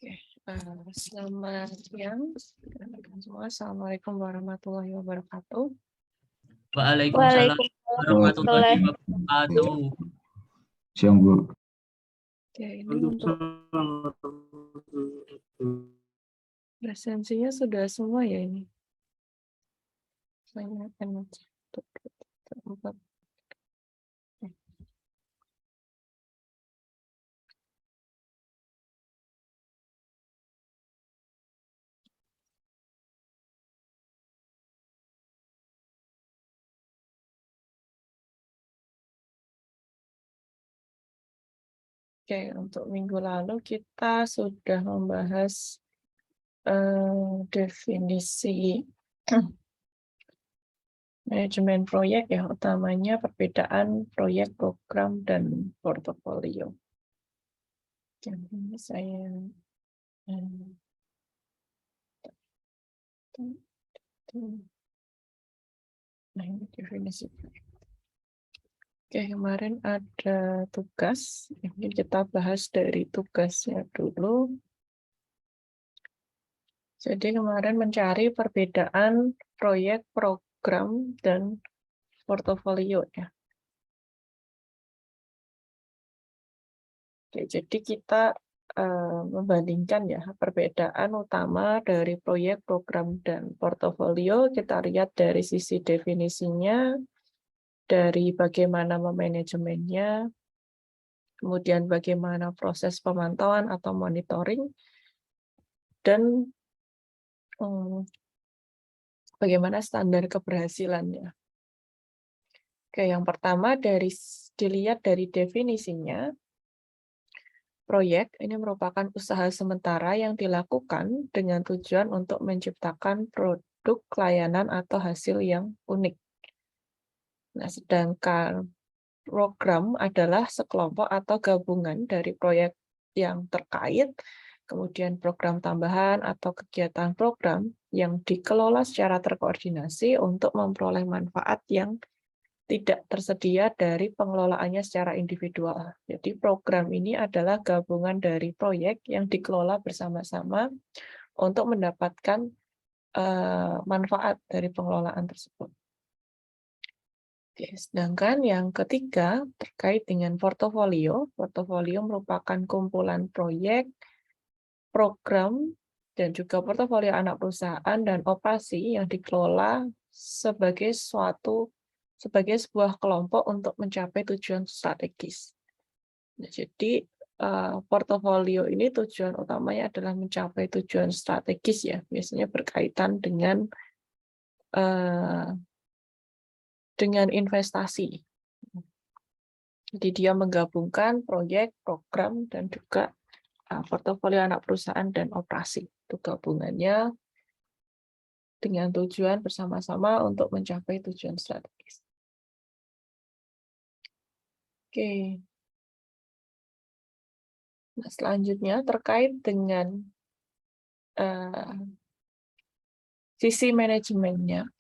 Oke, selamat siang teman-teman semua. Assalamualaikum warahmatullahi wabarakatuh. Waalaikumsalam warahmatullahi wabarakatuh. Siang, Bu. Oke, ini untuk presensinya sudah semua ya ini. Saya akan tempat. Oke, untuk minggu lalu kita sudah membahas definisi manajemen proyek ya, utamanya perbedaan proyek, program, dan portofolio. Yang ini saya nah ini definisi. Oke, kemarin ada tugas, ini kita bahas dari tugasnya dulu. Jadi kemarin mencari perbedaan proyek, program, dan portofolio ya. Oke, jadi kita membandingkan ya perbedaan utama dari proyek, program, dan portofolio. Kita lihat dari sisi definisinya, dari bagaimana memanajemennya, kemudian bagaimana proses pemantauan atau monitoring, dan bagaimana standar keberhasilannya. Oke, yang pertama dilihat dari definisinya, proyek ini merupakan usaha sementara yang dilakukan dengan tujuan untuk menciptakan produk, layanan, atau hasil yang unik. Nah, sedangkan program adalah sekelompok atau gabungan dari proyek yang terkait, kemudian program tambahan atau kegiatan program yang dikelola secara terkoordinasi untuk memperoleh manfaat yang tidak tersedia dari pengelolaannya secara individual. Jadi program ini adalah gabungan dari proyek yang dikelola bersama-sama untuk mendapatkan manfaat dari pengelolaan tersebut. Oke, sedangkan yang ketiga terkait dengan portofolio. Portofolio merupakan kumpulan proyek, program, dan juga portofolio anak perusahaan dan operasi yang dikelola sebagai sebuah kelompok untuk mencapai tujuan strategis. Nah, jadi portofolio ini tujuan utamanya adalah mencapai tujuan strategis ya, biasanya berkaitan dengan investasi. Jadi dia menggabungkan proyek, program, dan juga portofolio anak perusahaan dan operasi. Itu gabungannya dengan tujuan bersama-sama untuk mencapai tujuan strategis. Oke. Nah, selanjutnya terkait dengan sisi manajemennya.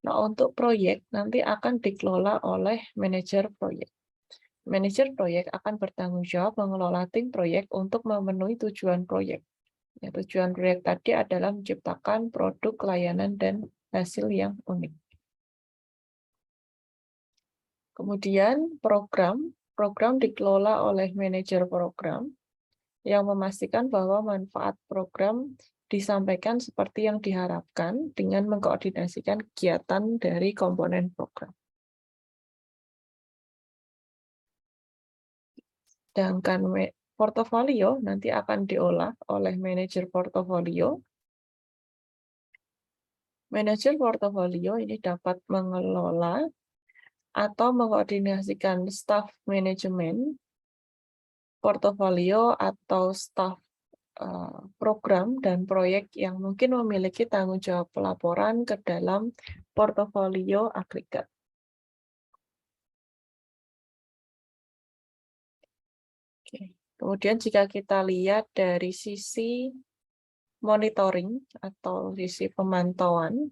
Nah, untuk proyek nanti akan dikelola oleh manajer proyek. Manajer proyek akan bertanggung jawab mengelola tim proyek untuk memenuhi tujuan proyek. Ya, tujuan proyek tadi adalah menciptakan produk, layanan, dan hasil yang unik. Kemudian program dikelola oleh manajer program yang memastikan bahwa manfaat program disampaikan seperti yang diharapkan dengan mengkoordinasikan kegiatan dari komponen program. Sedangkan portofolio nanti akan diolah oleh manajer portofolio. Manajer portofolio ini dapat mengelola atau mengkoordinasikan staf manajemen, portofolio atau staf program dan proyek yang mungkin memiliki tanggung jawab pelaporan ke dalam portofolio agregat. Oke. Kemudian jika kita lihat dari sisi monitoring atau sisi pemantauan,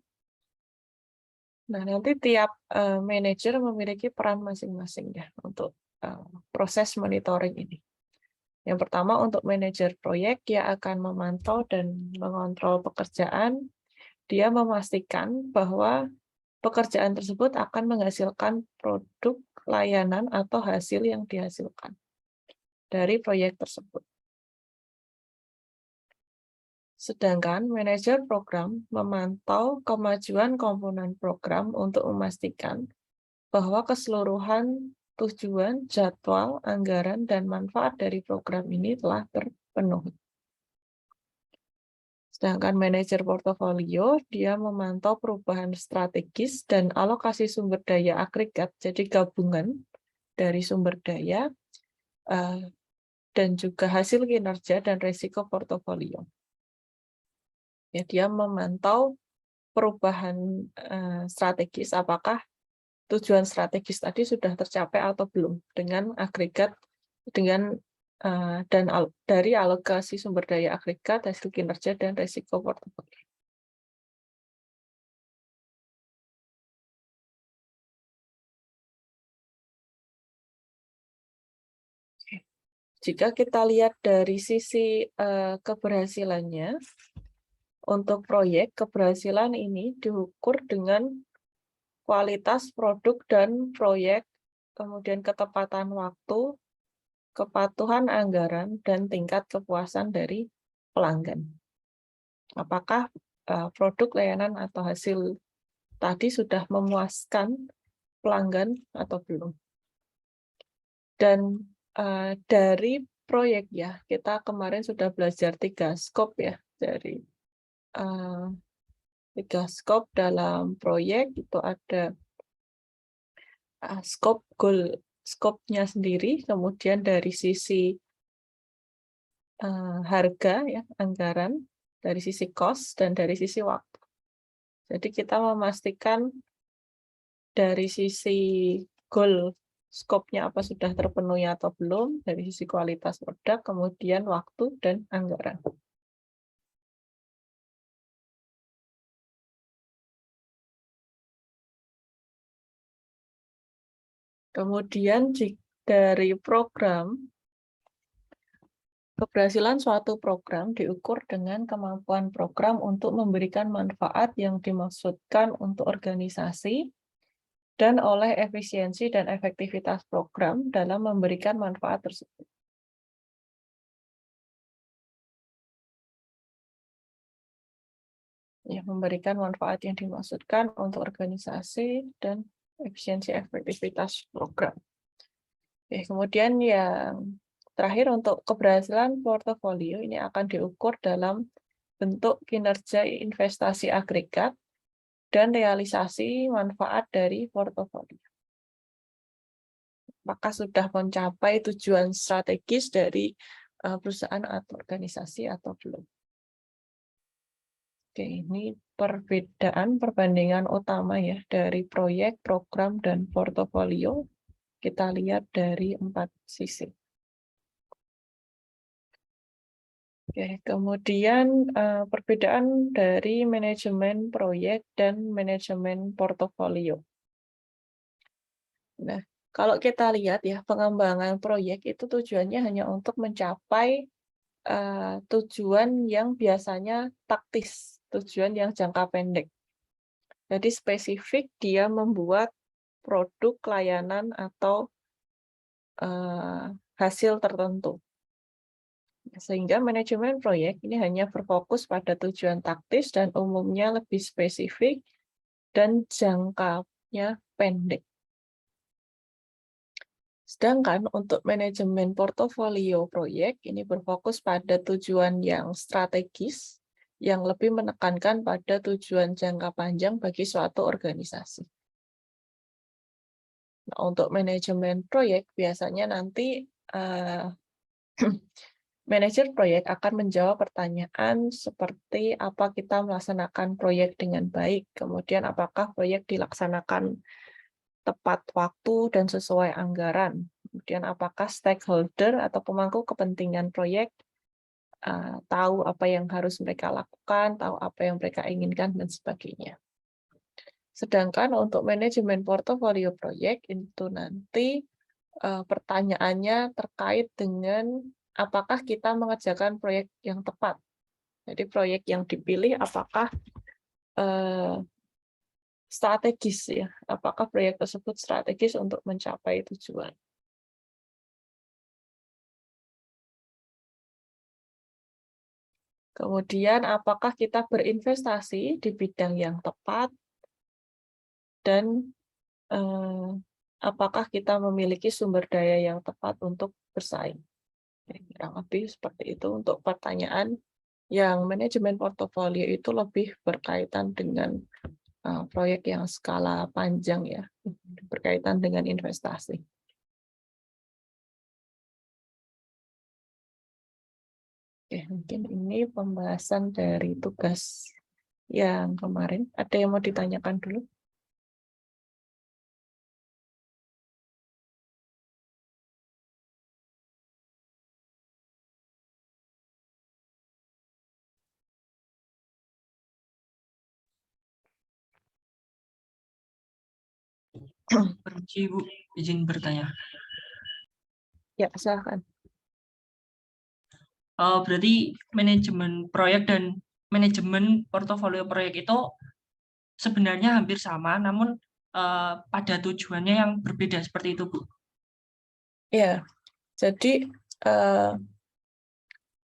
nah nanti tiap manajer memiliki peran masing-masing ya untuk proses monitoring ini. Yang pertama, untuk manajer proyek, dia akan memantau dan mengontrol pekerjaan. Dia memastikan bahwa pekerjaan tersebut akan menghasilkan produk, layanan, atau hasil yang dihasilkan dari proyek tersebut. Sedangkan manajer program memantau kemajuan komponen program untuk memastikan bahwa keseluruhan tujuan, jadwal, anggaran, dan manfaat dari program ini telah terpenuhi. Sedangkan manajer portofolio, dia memantau perubahan strategis dan alokasi sumber daya agregat, jadi gabungan dari sumber daya, dan juga hasil kinerja dan risiko portofolio. Ya, dia memantau perubahan strategis, apakah tujuan strategis tadi sudah tercapai atau belum dengan agregat, dengan dari alokasi sumber daya agregat, hasil kinerja, dan risiko portofolio. Jika kita lihat dari sisi keberhasilannya, untuk proyek, keberhasilan ini diukur dengan kualitas produk dan proyek, kemudian ketepatan waktu, kepatuhan anggaran, dan tingkat kepuasan dari pelanggan. Apakah produk, layanan, atau hasil tadi sudah memuaskan pelanggan atau belum? Dan dari proyek ya, kita kemarin sudah belajar 3 skop ya, dari 3 skop dalam proyek. Itu ada skop goal, skopnya sendiri, kemudian dari sisi harga ya, anggaran, dari sisi cost, dan dari sisi waktu. Jadi kita memastikan dari sisi goal, skopnya apa sudah terpenuhi atau belum, dari sisi kualitas produk, kemudian waktu dan anggaran. Kemudian dari program, keberhasilan suatu program diukur dengan kemampuan program untuk memberikan manfaat yang dimaksudkan untuk organisasi dan oleh efisiensi dan efektivitas program dalam memberikan manfaat tersebut. Ya, memberikan manfaat yang dimaksudkan untuk organisasi dan efisiensi efektivitas program. Oke, kemudian yang terakhir, untuk keberhasilan portofolio ini akan diukur dalam bentuk kinerja investasi agregat dan realisasi manfaat dari portofolio. Apakah sudah mencapai tujuan strategis dari perusahaan atau organisasi atau belum? Oke, ini perbandingan utama ya dari proyek, program, dan portofolio. Kita lihat dari 4 sisi. Oke, kemudian perbedaan dari manajemen proyek dan manajemen portofolio. Nah, kalau kita lihat ya, pengembangan proyek itu tujuannya hanya untuk mencapai tujuan yang biasanya taktis, tujuan yang jangka pendek. Jadi spesifik dia membuat produk, layanan, atau hasil tertentu. Sehingga manajemen proyek ini hanya berfokus pada tujuan taktis dan umumnya lebih spesifik dan jangkanya pendek. Sedangkan untuk manajemen portofolio proyek ini berfokus pada tujuan yang strategis, yang lebih menekankan pada tujuan jangka panjang bagi suatu organisasi. Nah, untuk manajemen proyek biasanya nanti manajer proyek akan menjawab pertanyaan seperti apa kita melaksanakan proyek dengan baik, kemudian apakah proyek dilaksanakan tepat waktu dan sesuai anggaran, kemudian apakah stakeholder atau pemangku kepentingan proyek tahu apa yang harus mereka lakukan, tahu apa yang mereka inginkan, dan sebagainya. Sedangkan untuk manajemen portofolio proyek itu nanti pertanyaannya terkait dengan apakah kita mengerjakan proyek yang tepat. Jadi proyek yang dipilih apakah strategis ya, apakah proyek tersebut strategis untuk mencapai tujuan. Kemudian apakah kita berinvestasi di bidang yang tepat dan apakah kita memiliki sumber daya yang tepat untuk bersaing. Kurang lebih seperti itu untuk pertanyaan yang manajemen portofolio itu lebih berkaitan dengan proyek yang skala panjang ya, berkaitan dengan investasi. Oke, mungkin ini pembahasan dari tugas yang kemarin. Ada yang mau ditanyakan dulu? Permisi Bu, izin bertanya. Ya, silakan. Berarti manajemen proyek dan manajemen portofolio proyek itu sebenarnya hampir sama, namun pada tujuannya yang berbeda seperti itu, Bu. Ya, jadi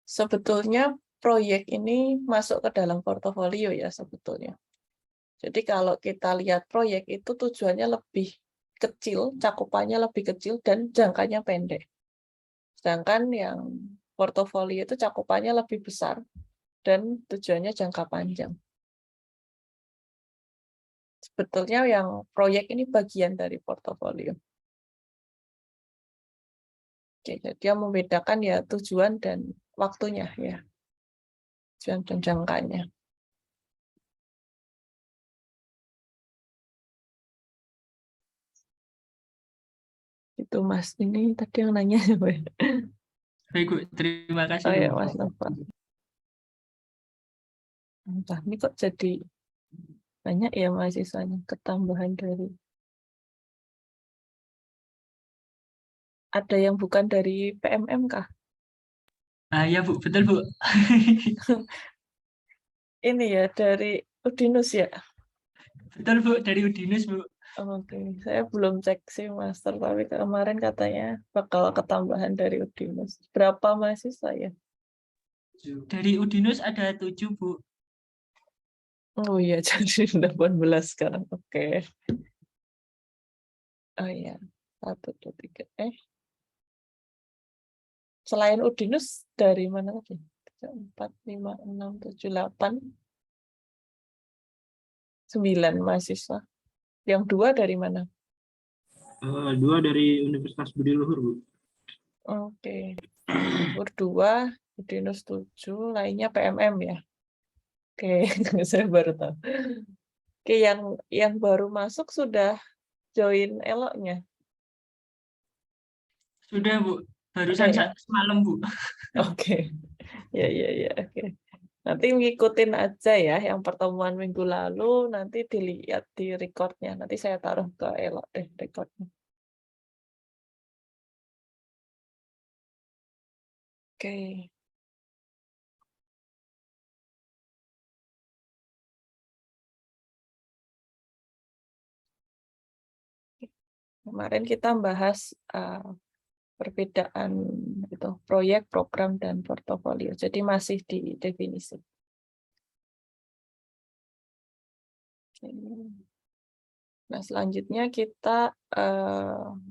sebetulnya proyek ini masuk ke dalam portofolio ya sebetulnya. Jadi kalau kita lihat proyek itu tujuannya lebih kecil, cakupannya lebih kecil dan jangkanya pendek. Sedangkan yang portofolio itu cakupannya lebih besar dan tujuannya jangka panjang. Sebetulnya yang proyek ini bagian dari portofolio. Oke, jadi dia membedakan ya tujuan dan waktunya ya. Tujuan dan jangkanya. Itu Mas, ini tadi yang nanya siapa ya? Baik Bu, terima kasih Oh Bu. ya Mas Nova. Entah, ini kok jadi banyak ya mahasiswanya, ketambahan dari. Ada yang bukan dari PMM kah? Ya Bu, betul Bu. Ini ya dari Udinus ya? Betul Bu, dari Udinus Bu. Oke, saya belum cek sih master, tapi kemarin katanya bakal ketambahan dari Udinus. Berapa mahasiswa ya? Dari Udinus ada 7 Bu. Oh iya, jadi 18 sekarang. Oke. Oh iya, 1, 2, 3. Selain Udinus, dari mana lagi? 3, 4, 5, 6, 7, 8. 9 mahasiswa. Yang 2 dari mana? 2 dari Universitas Budi Luhur, Bu. Oke. Luhur 2, Udinus 7, lainnya PMM ya? Oke, saya baru tahu. Oke, yang baru masuk sudah join eloknya? Sudah Bu, Udah barusan ya? semalam Bu. Oke. Ya, oke. Nanti ngikutin aja ya yang pertemuan minggu lalu, nanti dilihat di recordnya. Nanti saya taruh ke elok deh recordnya. Oke. Kemarin kita bahas perbedaan itu proyek, program, dan portofolio. Jadi masih di definisi. Oke. Nah, selanjutnya kita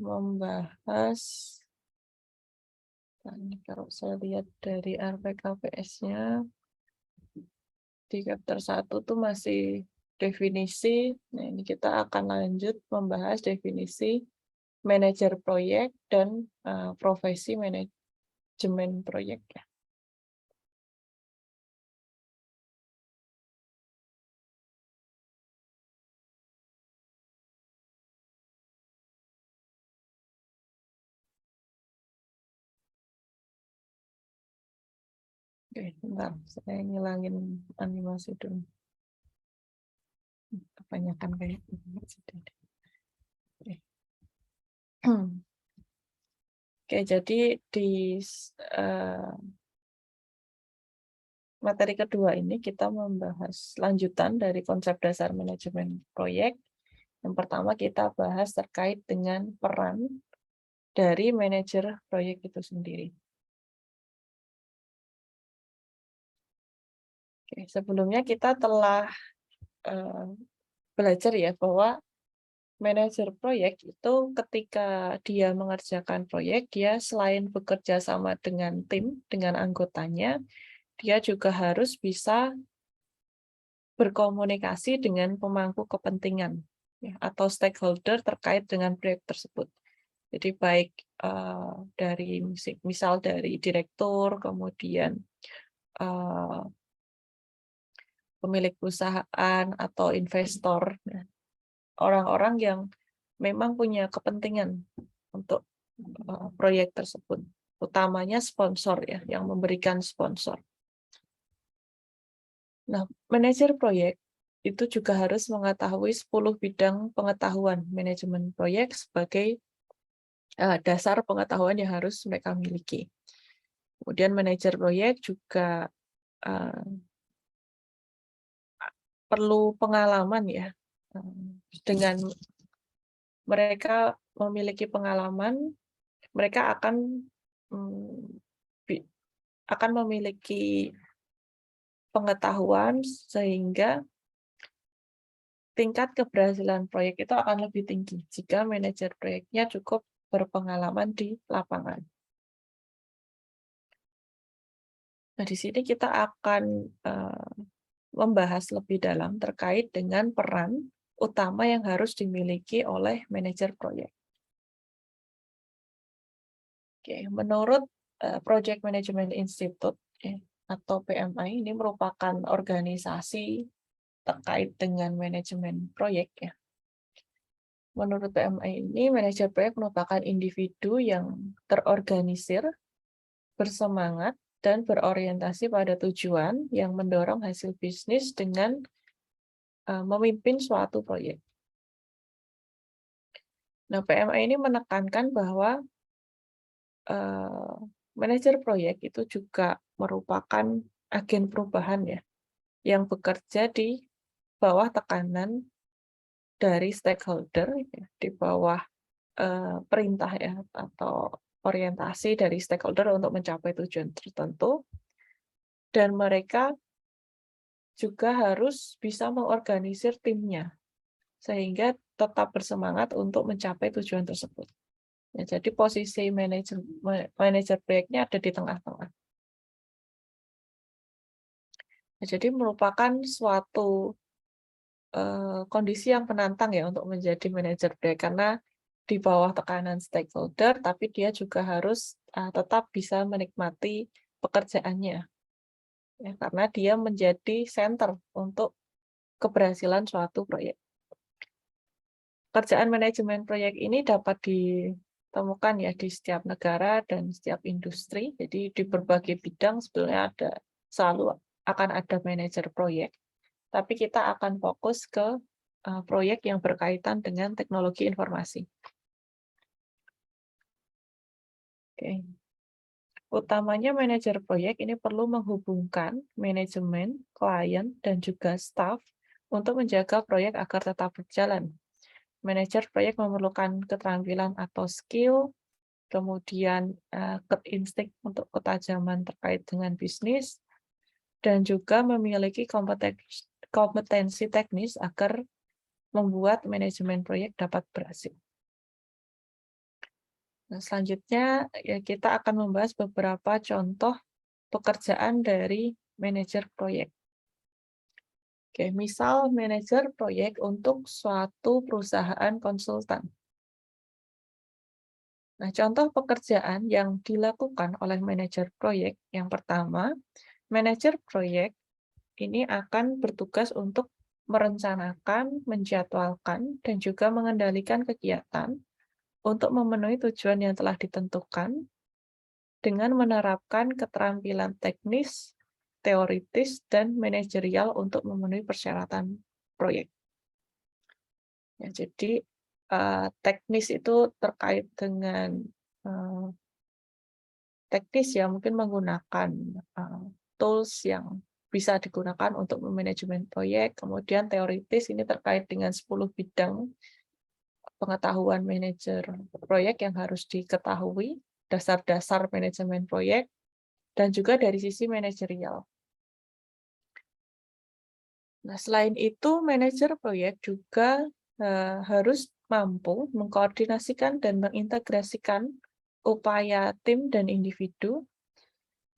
membahas, kalau saya lihat dari RPKPS-nya, di chapter 1 tuh masih definisi. Nah, ini kita akan lanjut membahas definisi manajer proyek dan profesi manajemen proyek. Oke, bentar, saya ngilangin animasi dulu. Kebanyakan kayak ini. Oke. Oke, jadi di materi kedua ini kita membahas lanjutan dari konsep dasar manajemen proyek. Yang pertama kita bahas terkait dengan peran dari manajer proyek itu sendiri. Oke, sebelumnya kita telah belajar ya bahwa manajer proyek itu ketika dia mengerjakan proyek, dia selain bekerja sama dengan tim, dengan anggotanya, dia juga harus bisa berkomunikasi dengan pemangku kepentingan ya, atau stakeholder terkait dengan proyek tersebut. Jadi baik dari misal dari direktur, kemudian pemilik perusahaan atau investor, orang-orang yang memang punya kepentingan untuk proyek tersebut, utamanya sponsor ya, yang memberikan sponsor. Nah, manajer proyek itu juga harus mengetahui 10 bidang pengetahuan manajemen proyek sebagai dasar pengetahuan yang harus mereka miliki. Kemudian manajer proyek juga perlu pengalaman ya, dengan mereka memiliki pengalaman, mereka akan memiliki pengetahuan sehingga tingkat keberhasilan proyek itu akan lebih tinggi jika manajer proyeknya cukup berpengalaman di lapangan. Nah, di sini kita akan membahas lebih dalam terkait dengan peran utama yang harus dimiliki oleh manajer proyek. Oke, menurut Project Management Institute atau PMI, ini merupakan organisasi terkait dengan manajemen proyek ya. Menurut PMI ini, manajer proyek merupakan individu yang terorganisir, bersemangat, dan berorientasi pada tujuan yang mendorong hasil bisnis dengan memimpin suatu proyek. Nah, PMI ini menekankan bahwa manajer proyek itu juga merupakan agen perubahan ya, yang bekerja di bawah tekanan dari stakeholder, ya, di bawah perintah ya atau orientasi dari stakeholder untuk mencapai tujuan tertentu, dan mereka juga harus bisa mengorganisir timnya sehingga tetap bersemangat untuk mencapai tujuan tersebut. Ya, jadi posisi manajer proyeknya ada di tengah-tengah. Ya, jadi merupakan suatu kondisi yang menantang ya untuk menjadi manajer proyek karena di bawah tekanan stakeholder, tapi dia juga harus tetap bisa menikmati pekerjaannya, ya, karena dia menjadi center untuk keberhasilan suatu proyek. Pekerjaan manajemen proyek ini dapat ditemukan ya di setiap negara dan setiap industri. Jadi di berbagai bidang sebetulnya selalu akan ada manajer proyek. Tapi kita akan fokus ke proyek yang berkaitan dengan teknologi informasi. Oke. Utamanya manajer proyek ini perlu menghubungkan manajemen, klien, dan juga staf untuk menjaga proyek agar tetap berjalan. Manajer proyek memerlukan keterampilan atau skill, kemudian insting untuk ketajaman terkait dengan bisnis, dan juga memiliki kompetensi teknis agar membuat manajemen proyek dapat berhasil. Nah, selanjutnya ya kita akan membahas beberapa contoh pekerjaan dari manajer proyek. Oke, misal manajer proyek untuk suatu perusahaan konsultan. Nah, contoh pekerjaan yang dilakukan oleh manajer proyek yang pertama, manajer proyek ini akan bertugas untuk merencanakan, menjadwalkan, dan juga mengendalikan kegiatan untuk memenuhi tujuan yang telah ditentukan dengan menerapkan keterampilan teknis, teoritis, dan manajerial untuk memenuhi persyaratan proyek. Ya, jadi teknis itu terkait dengan teknis ya, mungkin menggunakan tools yang bisa digunakan untuk memanajemen proyek. Kemudian teoritis ini terkait dengan 10 bidang pengetahuan manajer proyek yang harus diketahui, dasar-dasar manajemen proyek, dan juga dari sisi manajerial. Nah, selain itu, manajer proyek juga harus mampu mengkoordinasikan dan mengintegrasikan upaya tim dan individu,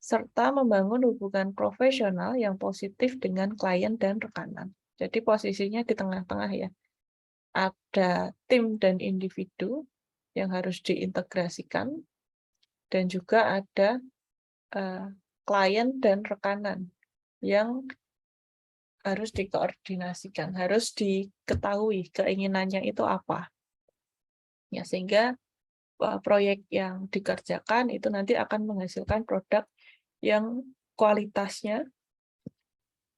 serta membangun hubungan profesional yang positif dengan klien dan rekanan. Jadi posisinya di tengah-tengah ya. Ada tim dan individu yang harus diintegrasikan, dan juga ada klien dan rekanan yang harus dikoordinasikan, harus diketahui keinginannya itu apa. Ya, sehingga proyek yang dikerjakan itu nanti akan menghasilkan produk yang kualitasnya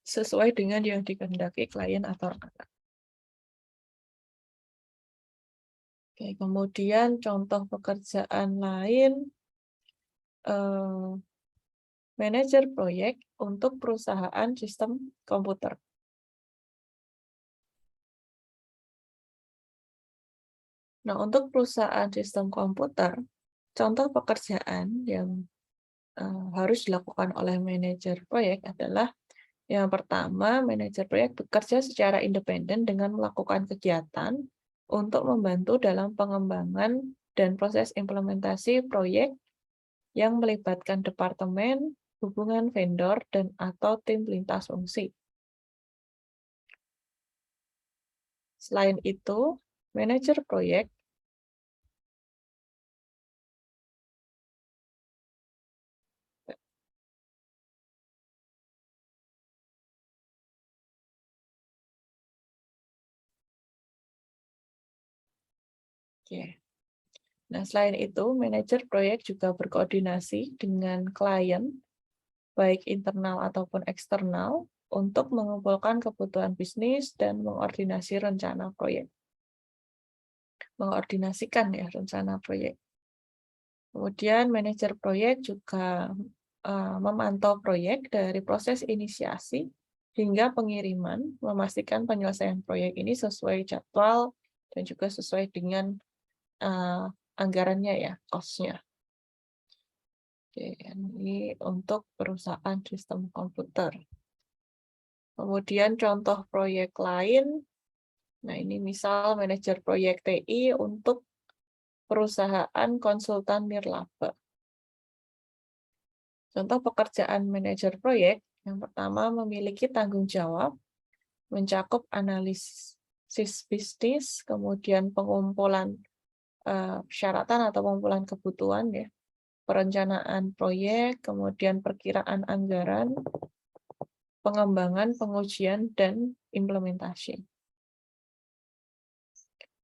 sesuai dengan yang dikehendaki klien atau rekan. Oke, kemudian contoh pekerjaan lain, manajer proyek untuk perusahaan sistem komputer. Nah, untuk perusahaan sistem komputer, contoh pekerjaan yang harus dilakukan oleh manajer proyek adalah yang pertama, manajer proyek bekerja secara independen dengan melakukan kegiatan untuk membantu dalam pengembangan dan proses implementasi proyek yang melibatkan departemen, hubungan vendor, dan atau tim lintas fungsi. Selain itu, manajer proyek Nah, selain itu, manajer proyek juga berkoordinasi dengan klien, baik internal ataupun eksternal, untuk mengumpulkan kebutuhan bisnis dan mengordinasi rencana proyek. Mengordinasikan ya rencana proyek. Kemudian manajer proyek juga memantau proyek dari proses inisiasi hingga pengiriman, memastikan penyelesaian proyek ini sesuai jadwal dan juga sesuai dengan anggarannya ya, cost-nya. Oke, ini untuk perusahaan sistem komputer. Kemudian contoh proyek lain, nah ini misal manajer proyek TI untuk perusahaan konsultan nirlaba. Contoh pekerjaan manajer proyek, yang pertama memiliki tanggung jawab, mencakup analisis bisnis, kemudian pengumpulan persyaratan atau pengumpulan kebutuhan ya, perencanaan proyek, kemudian perkiraan anggaran, pengembangan, pengujian, dan implementasi.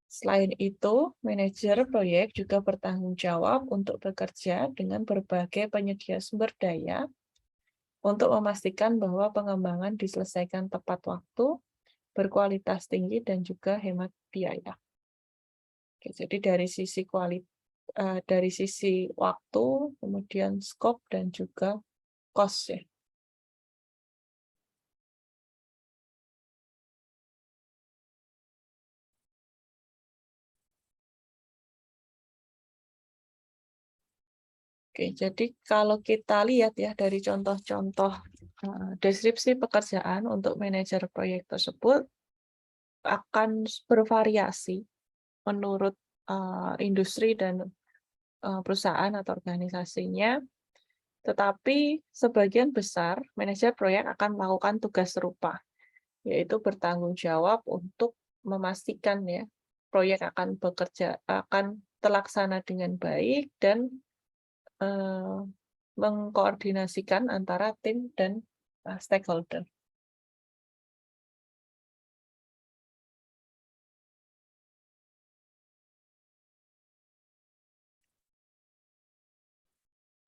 Selain itu, manajer proyek juga bertanggung jawab untuk bekerja dengan berbagai penyedia sumber daya untuk memastikan bahwa pengembangan diselesaikan tepat waktu, berkualitas tinggi, dan juga hemat biaya. Oke, jadi dari sisi waktu, kemudian scope, dan juga cost ya. Oke, jadi kalau kita lihat ya dari contoh-contoh deskripsi pekerjaan untuk manajer proyek tersebut akan bervariasi menurut industri dan perusahaan atau organisasinya, tetapi sebagian besar manajer proyek akan melakukan tugas serupa, yaitu bertanggung jawab untuk memastikan ya proyek akan terlaksana dengan baik dan mengkoordinasikan antara tim dan stakeholder.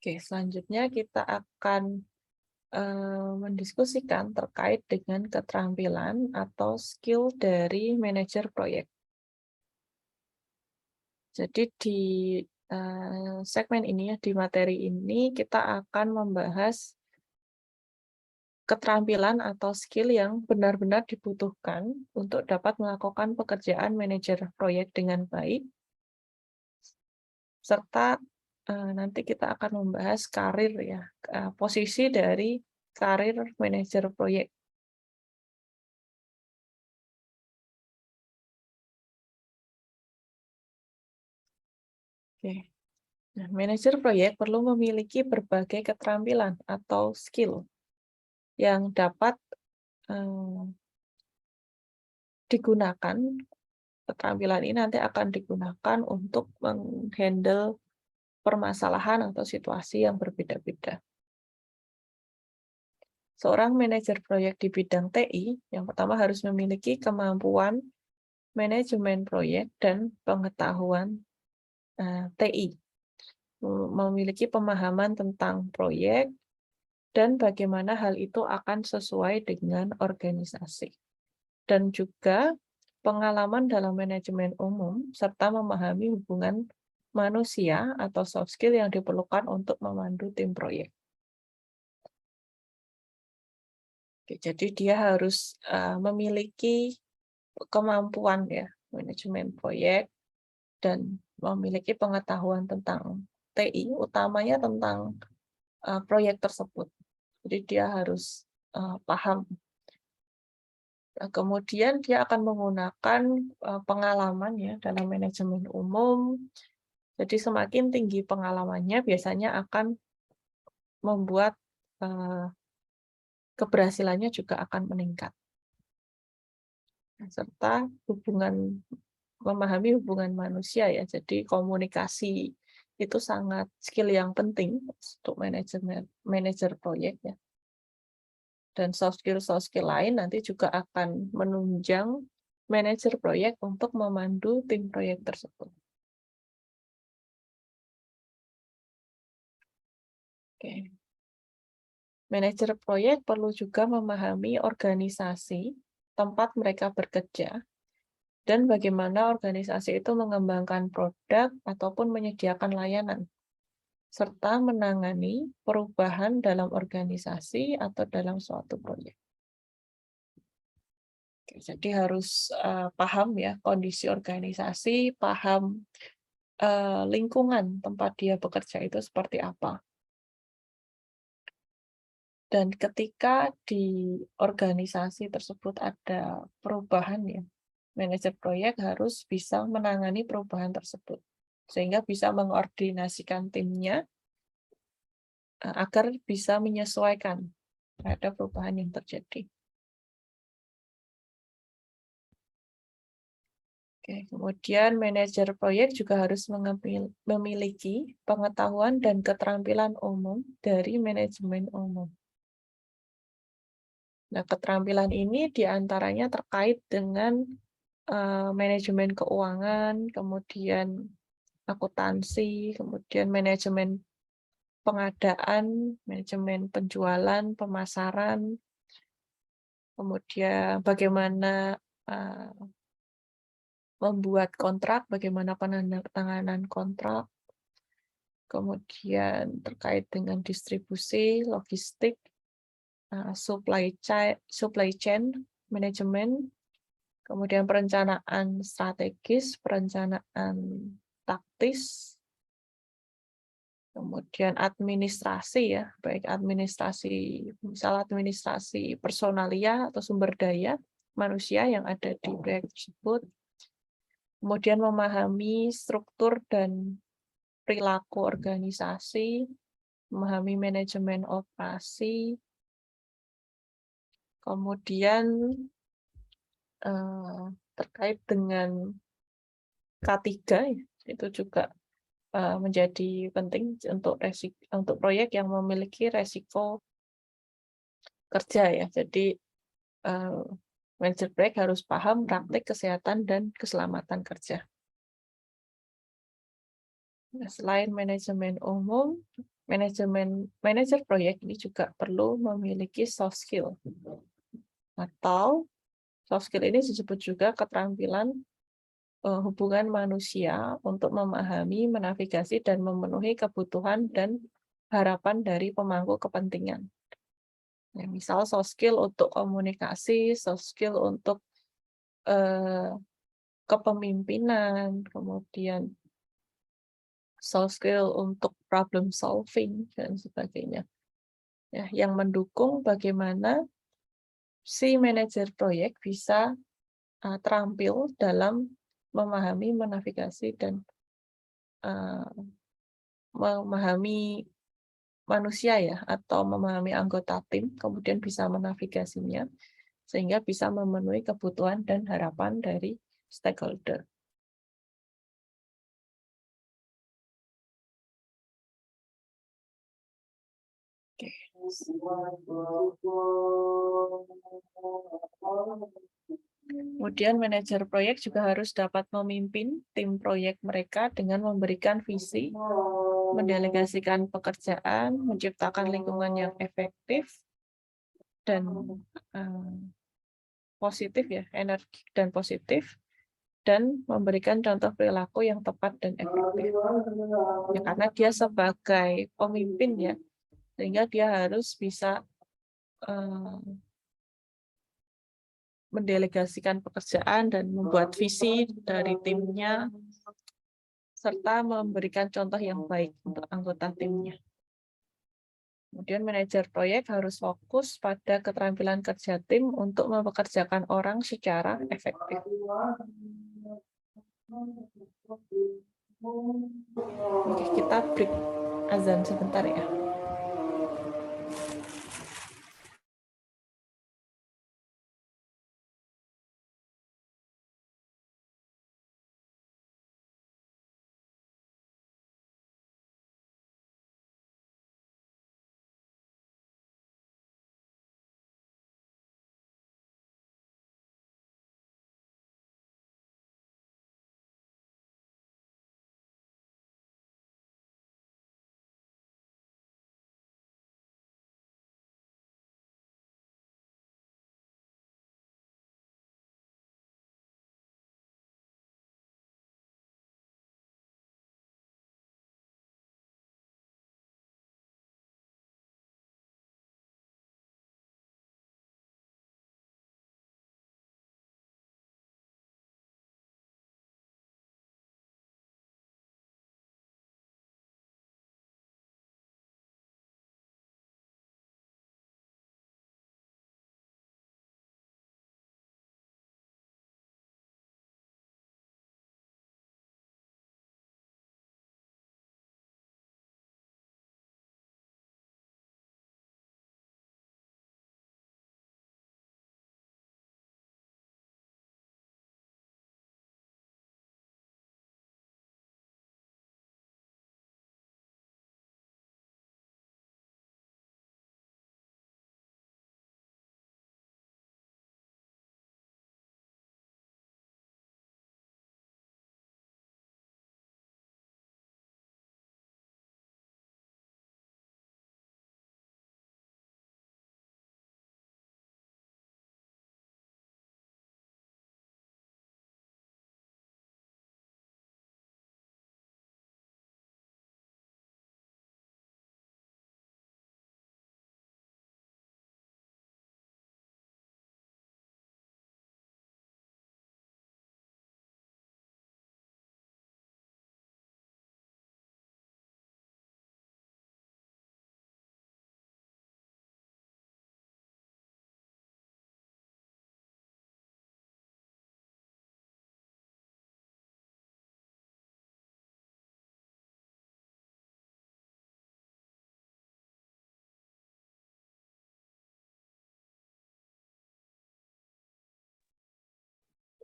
Oke, selanjutnya kita akan mendiskusikan terkait dengan keterampilan atau skill dari manajer proyek. Jadi di segmen ini ya, di materi ini kita akan membahas keterampilan atau skill yang benar-benar dibutuhkan untuk dapat melakukan pekerjaan manajer proyek dengan baik, serta nanti kita akan membahas karir ya, posisi dari karir manajer proyek. Oke. Nah, manajer proyek perlu memiliki berbagai keterampilan atau skill yang dapat digunakan. Keterampilan ini nanti akan digunakan untuk menghandle permasalahan atau situasi yang berbeda-beda. Seorang manajer proyek di bidang TI, yang pertama harus memiliki kemampuan manajemen proyek dan pengetahuan TI. Memiliki pemahaman tentang proyek dan bagaimana hal itu akan sesuai dengan organisasi. Dan juga pengalaman dalam manajemen umum, serta memahami hubungan manusia atau soft skill yang diperlukan untuk memandu tim proyek. Oke, jadi dia harus memiliki kemampuan ya, manajemen proyek, dan memiliki pengetahuan tentang TI, utamanya tentang proyek tersebut. Jadi dia harus paham. Kemudian dia akan menggunakan pengalaman ya dalam manajemen umum. Jadi semakin tinggi pengalamannya biasanya akan membuat keberhasilannya juga akan meningkat. Serta memahami hubungan manusia ya. Jadi komunikasi itu sangat skill yang penting untuk manajer proyek ya. Dan soft skill lain nanti juga akan menunjang manajer proyek untuk memandu tim proyek tersebut. Oke. Manajer proyek perlu juga memahami organisasi tempat mereka bekerja dan bagaimana organisasi itu mengembangkan produk ataupun menyediakan layanan, serta menangani perubahan dalam organisasi atau dalam suatu proyek. Oke, jadi harus paham ya kondisi organisasi, paham lingkungan tempat dia bekerja itu seperti apa. Dan ketika di organisasi tersebut ada perubahan ya, manajer proyek harus bisa menangani perubahan tersebut, sehingga bisa mengkoordinasikan timnya agar bisa menyesuaikan terhadap perubahan yang terjadi. Oke, kemudian manajer proyek juga harus memiliki pengetahuan dan keterampilan umum dari manajemen umum. Nah, keterampilan ini diantaranya terkait dengan manajemen keuangan, kemudian akuntansi, kemudian manajemen pengadaan, manajemen penjualan, pemasaran, kemudian bagaimana membuat kontrak, bagaimana penandatanganan kontrak, kemudian terkait dengan distribusi, logistik, supply chain manajemen, kemudian perencanaan strategis, perencanaan taktis, kemudian administrasi ya, baik administrasi, misal administrasi personalia atau sumber daya manusia yang ada di proyek tersebut, kemudian memahami struktur dan perilaku organisasi, memahami manajemen operasi, kemudian terkait dengan K3 itu juga menjadi penting untuk proyek yang memiliki resiko kerja ya. Jadi manajer proyek harus paham praktik kesehatan dan keselamatan kerja. Nah, selain manajemen umum, manajer proyek ini juga perlu memiliki soft skill. Atau soft skill ini disebut juga keterampilan hubungan manusia untuk memahami, menavigasi, dan memenuhi kebutuhan dan harapan dari pemangku kepentingan. Ya, misal soft skill untuk komunikasi, soft skill untuk kepemimpinan, kemudian soft skill untuk problem solving, dan sebagainya. Ya, yang mendukung bagaimana si manajer proyek bisa terampil dalam memahami, menavigasi, dan memahami manusia ya, atau memahami anggota tim, kemudian bisa menavigasinya, sehingga bisa memenuhi kebutuhan dan harapan dari stakeholder. Kemudian manajer proyek juga harus dapat memimpin tim proyek mereka dengan memberikan visi, mendelegasikan pekerjaan, menciptakan lingkungan yang efektif dan positif ya, energi dan positif, dan memberikan contoh perilaku yang tepat dan efektif. Ya, karena dia sebagai pemimpin ya, sehingga dia harus bisa mendelegasikan pekerjaan dan membuat visi dari timnya, serta memberikan contoh yang baik untuk anggota timnya. Kemudian manajer proyek harus fokus pada keterampilan kerja tim untuk mempekerjakan orang secara efektif. Oke, kita break azan sebentar ya.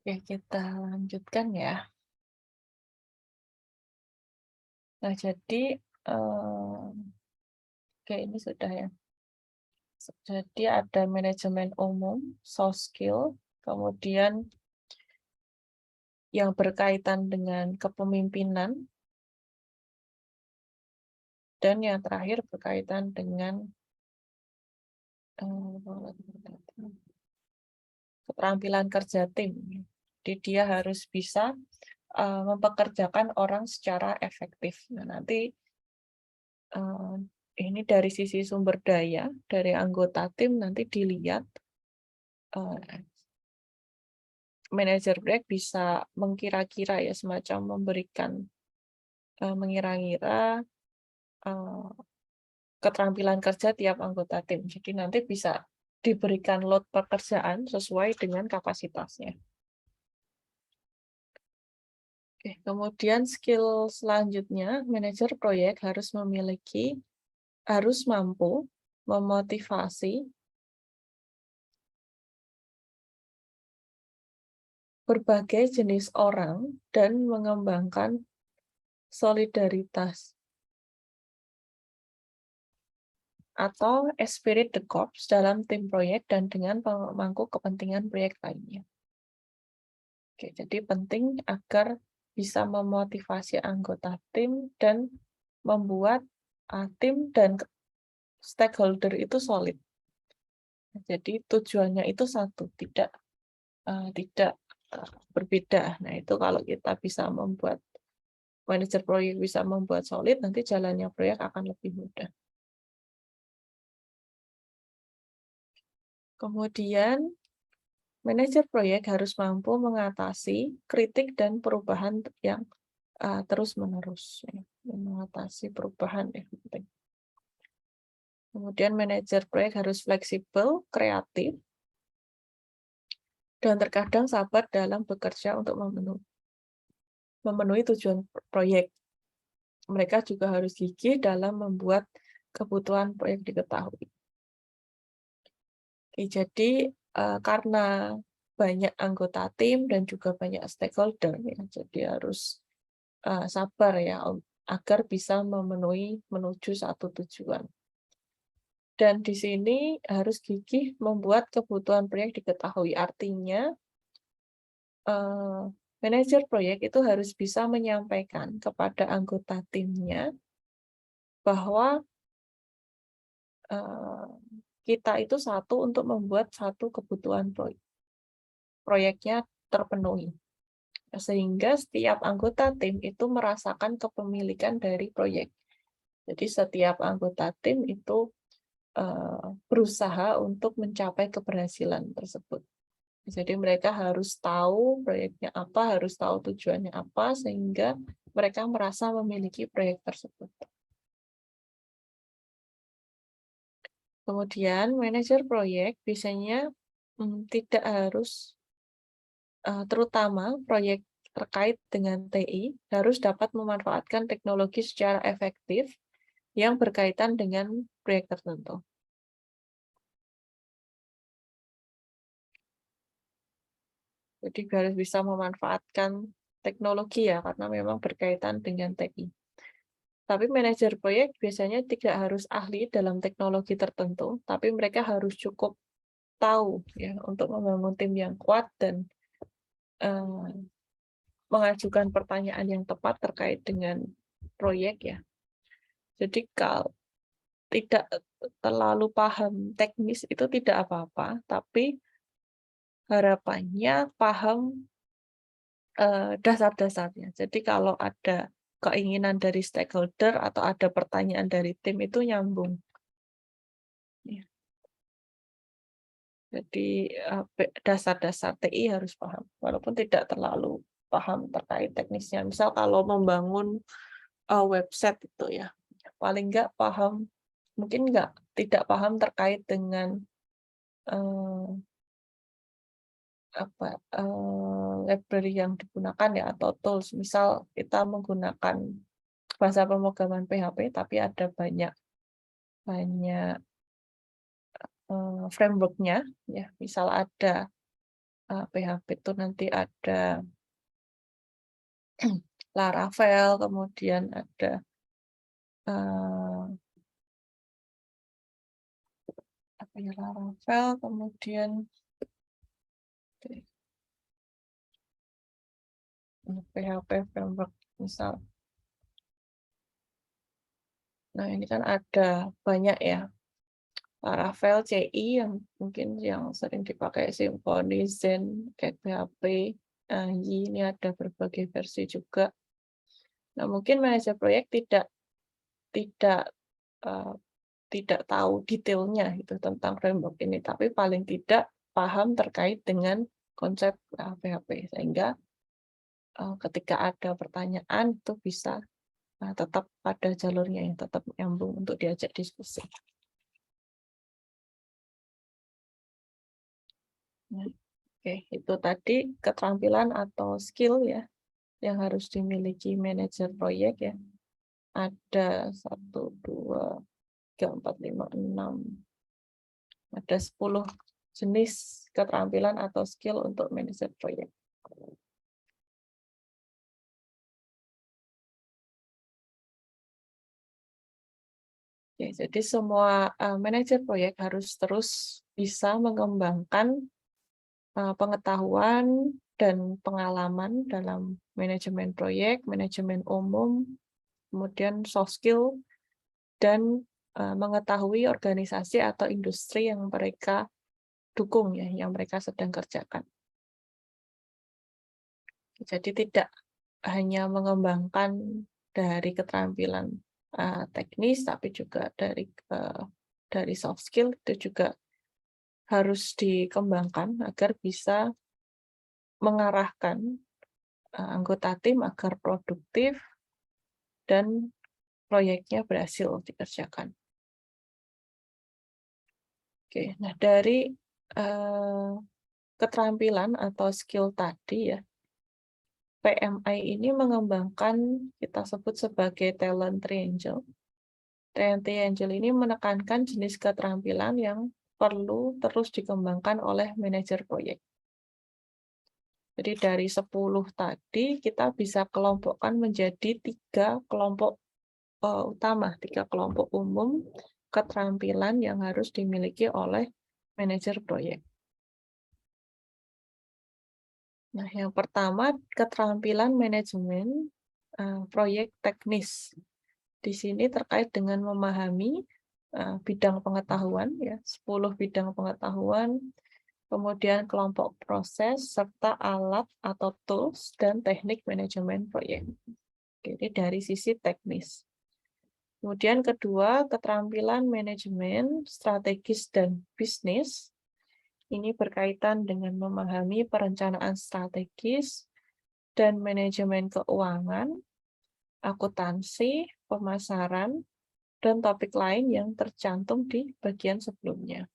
Oke, kita lanjutkan ya. Nah, jadi oke, ini sudah ya. Jadi ada manajemen umum, soft skill, kemudian yang berkaitan dengan kepemimpinan, dan yang terakhir berkaitan dengan keterampilan kerja tim. Jadi dia harus bisa mempekerjakan orang secara efektif. Nah, nanti ini dari sisi sumber daya, dari anggota tim nanti dilihat manajer proyek bisa mengkira-kira ya, semacam memberikan mengira-ngira keterampilan kerja tiap anggota tim. Jadi nanti bisa diberikan load pekerjaan sesuai dengan kapasitasnya. Oke, kemudian skill selanjutnya, manajer proyek harus mampu memotivasi berbagai jenis orang dan mengembangkan solidaritas atau spirit de corps dalam tim proyek dan dengan pemangku kepentingan proyek lainnya. Oke, jadi penting agar bisa memotivasi anggota tim dan membuat tim dan stakeholder itu solid. Jadi tujuannya itu satu, tidak berbeda. Nah, itu kalau kita bisa membuat manajer proyek bisa membuat solid, nanti jalannya proyek akan lebih mudah. Kemudian, manajer proyek harus mampu mengatasi kritik dan perubahan yang terus-menerus. Mengatasi perubahan yang penting. Kemudian, manajer proyek harus fleksibel, kreatif, dan terkadang sabar dalam bekerja untuk memenuhi tujuan proyek. Mereka juga harus gigih dalam membuat kebutuhan proyek diketahui. Oke, jadi karena banyak anggota tim dan juga banyak stakeholder, ya, jadi harus sabar ya agar bisa menuju satu tujuan. Dan di sini harus gigih membuat kebutuhan proyek diketahui. Artinya manajer proyek itu harus bisa menyampaikan kepada anggota timnya bahwa kita itu satu untuk membuat satu kebutuhan proyeknya terpenuhi. Sehingga setiap anggota tim itu merasakan kepemilikan dari proyek. Jadi setiap anggota tim itu berusaha untuk mencapai keberhasilan tersebut. Jadi mereka harus tahu proyeknya apa, harus tahu tujuannya apa, sehingga mereka merasa memiliki proyek tersebut. Kemudian manajer proyek biasanya tidak harus, terutama proyek terkait dengan TI, harus dapat memanfaatkan teknologi secara efektif yang berkaitan dengan proyek tertentu. Jadi harus bisa memanfaatkan teknologi ya, karena memang berkaitan dengan TI. Tapi manajer proyek biasanya tidak harus ahli dalam teknologi tertentu, tapi mereka harus cukup tahu ya untuk membangun tim yang kuat dan mengajukan pertanyaan yang tepat terkait dengan proyek ya. Jadi kalau tidak terlalu paham teknis itu tidak apa-apa, tapi harapannya paham dasar-dasarnya. Jadi kalau ada keinginan dari stakeholder atau ada pertanyaan dari tim itu nyambung. Ya. Jadi dasar-dasar TI harus paham, walaupun tidak terlalu paham terkait teknisnya. Misal kalau membangun website itu ya, paling nggak paham, mungkin tidak paham terkait dengan library yang digunakan ya atau tools. Misal kita menggunakan bahasa pemrograman PHP, tapi ada banyak framework-nya ya. Misal ada PHP itu nanti ada Laravel, kemudian ada Laravel, kemudian PHP framework misal. Nah, ini kan ada banyak ya. Laravel, CI yang mungkin yang sering dipakai Symfony, Zen, kayak PHP. ini ada berbagai versi juga. Nah, mungkin manajer proyek tidak tahu detailnya itu tentang framework ini, tapi paling tidak paham terkait dengan konsep PHP, sehingga ketika ada pertanyaan itu bisa tetap pada jalurnya yang tetap nyambung untuk diajak diskusi. Nah, oke, itu tadi keterampilan atau skill ya yang harus dimiliki manajer proyek ya. Ada 1, 2, 3, 4, 5, 6. Ada 10 jenis keterampilan atau skill untuk manajer proyek. Oke, jadi semua manajer proyek harus terus bisa mengembangkan pengetahuan dan pengalaman dalam manajemen proyek, manajemen umum, kemudian soft skill, dan mengetahui organisasi atau industri yang mereka dukung ya, yang mereka sedang kerjakan. Jadi tidak hanya mengembangkan dari keterampilan teknis, tapi juga dari soft skill itu juga harus dikembangkan agar bisa mengarahkan anggota tim agar produktif dan proyeknya berhasil dikerjakan. Oke, nah dari keterampilan atau skill tadi ya, PMI ini mengembangkan kita sebut sebagai talent triangle. Talent triangle ini menekankan jenis keterampilan yang perlu terus dikembangkan oleh manajer proyek. Jadi dari 10 tadi kita bisa kelompokkan menjadi 3 kelompok utama, 3 kelompok umum keterampilan yang harus dimiliki oleh manajer proyek. Nah, yang pertama keterampilan manajemen proyek teknis. Di sini terkait dengan memahami bidang pengetahuan ya, 10 bidang pengetahuan, kemudian kelompok proses serta alat atau tools dan teknik manajemen proyek. Jadi dari sisi teknis. Kemudian kedua, keterampilan manajemen strategis dan bisnis. Ini berkaitan dengan memahami perencanaan strategis dan manajemen keuangan, akuntansi, pemasaran, dan topik lain yang tercantum di bagian sebelumnya.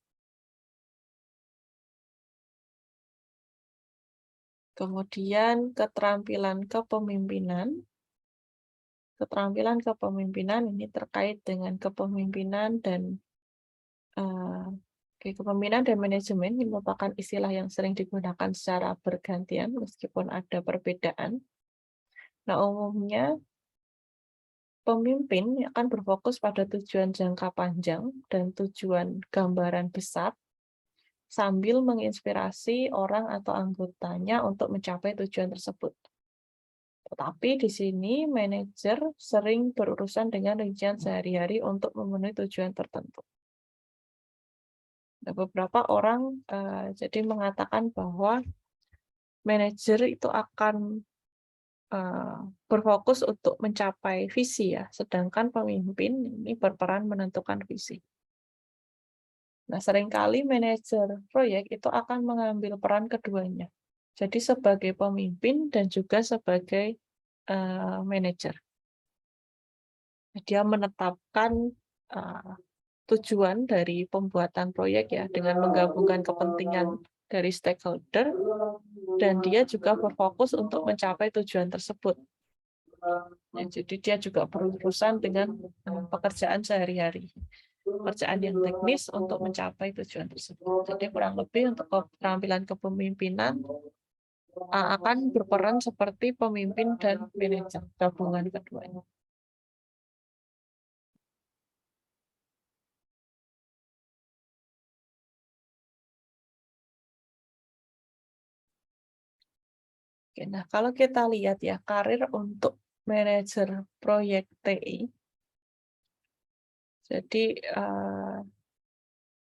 Kemudian keterampilan kepemimpinan. Keterampilan kepemimpinan ini terkait dengan kepemimpinan dan kepemimpinan dan manajemen ini merupakan istilah yang sering digunakan secara bergantian meskipun ada perbedaan. Nah, umumnya pemimpin akan berfokus pada tujuan jangka panjang dan tujuan gambaran besar sambil menginspirasi orang atau anggotanya untuk mencapai tujuan tersebut. Tetapi di sini manajer sering berurusan dengan rincian sehari-hari untuk memenuhi tujuan tertentu. Nah, beberapa orang jadi mengatakan bahwa manajer itu akan berfokus untuk mencapai visi ya, sedangkan pemimpin ini berperan menentukan visi. Nah, seringkali manajer proyek itu akan mengambil peran keduanya. Jadi sebagai pemimpin dan juga sebagai manajer. Dia menetapkan tujuan dari pembuatan proyek ya dengan menggabungkan kepentingan dari stakeholder dan dia juga berfokus untuk mencapai tujuan tersebut. Ya, jadi dia juga berurusan dengan pekerjaan sehari-hari, pekerjaan yang teknis untuk mencapai tujuan tersebut. Jadi kurang lebih untuk keterampilan kepemimpinan akan berperan seperti pemimpin dan manajer, gabungan keduanya. Oke, nah kalau kita lihat ya karir untuk manajer proyek TI, jadi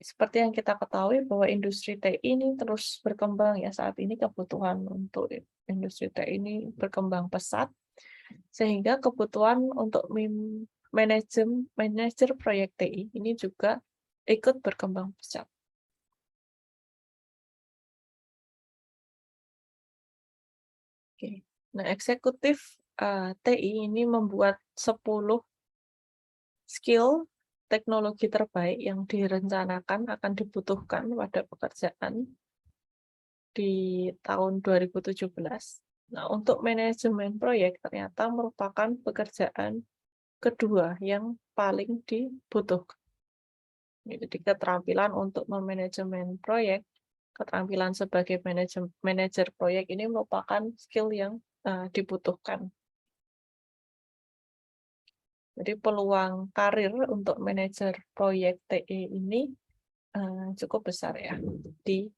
seperti yang kita ketahui bahwa industri TI ini terus berkembang ya, saat ini kebutuhan untuk industri TI ini berkembang pesat, sehingga kebutuhan untuk manajer proyek TI ini juga ikut berkembang pesat. Oke. Nah, eksekutif TI ini membuat 10 skill teknologi terbaik yang direncanakan akan dibutuhkan pada pekerjaan di tahun 2017. Nah, untuk manajemen proyek ternyata merupakan pekerjaan kedua yang paling dibutuhkan. Jadi keterampilan untuk memanajemen proyek, keterampilan sebagai manajer proyek ini merupakan skill yang dibutuhkan. Jadi peluang karir untuk manajer proyek TI ini cukup besar ya di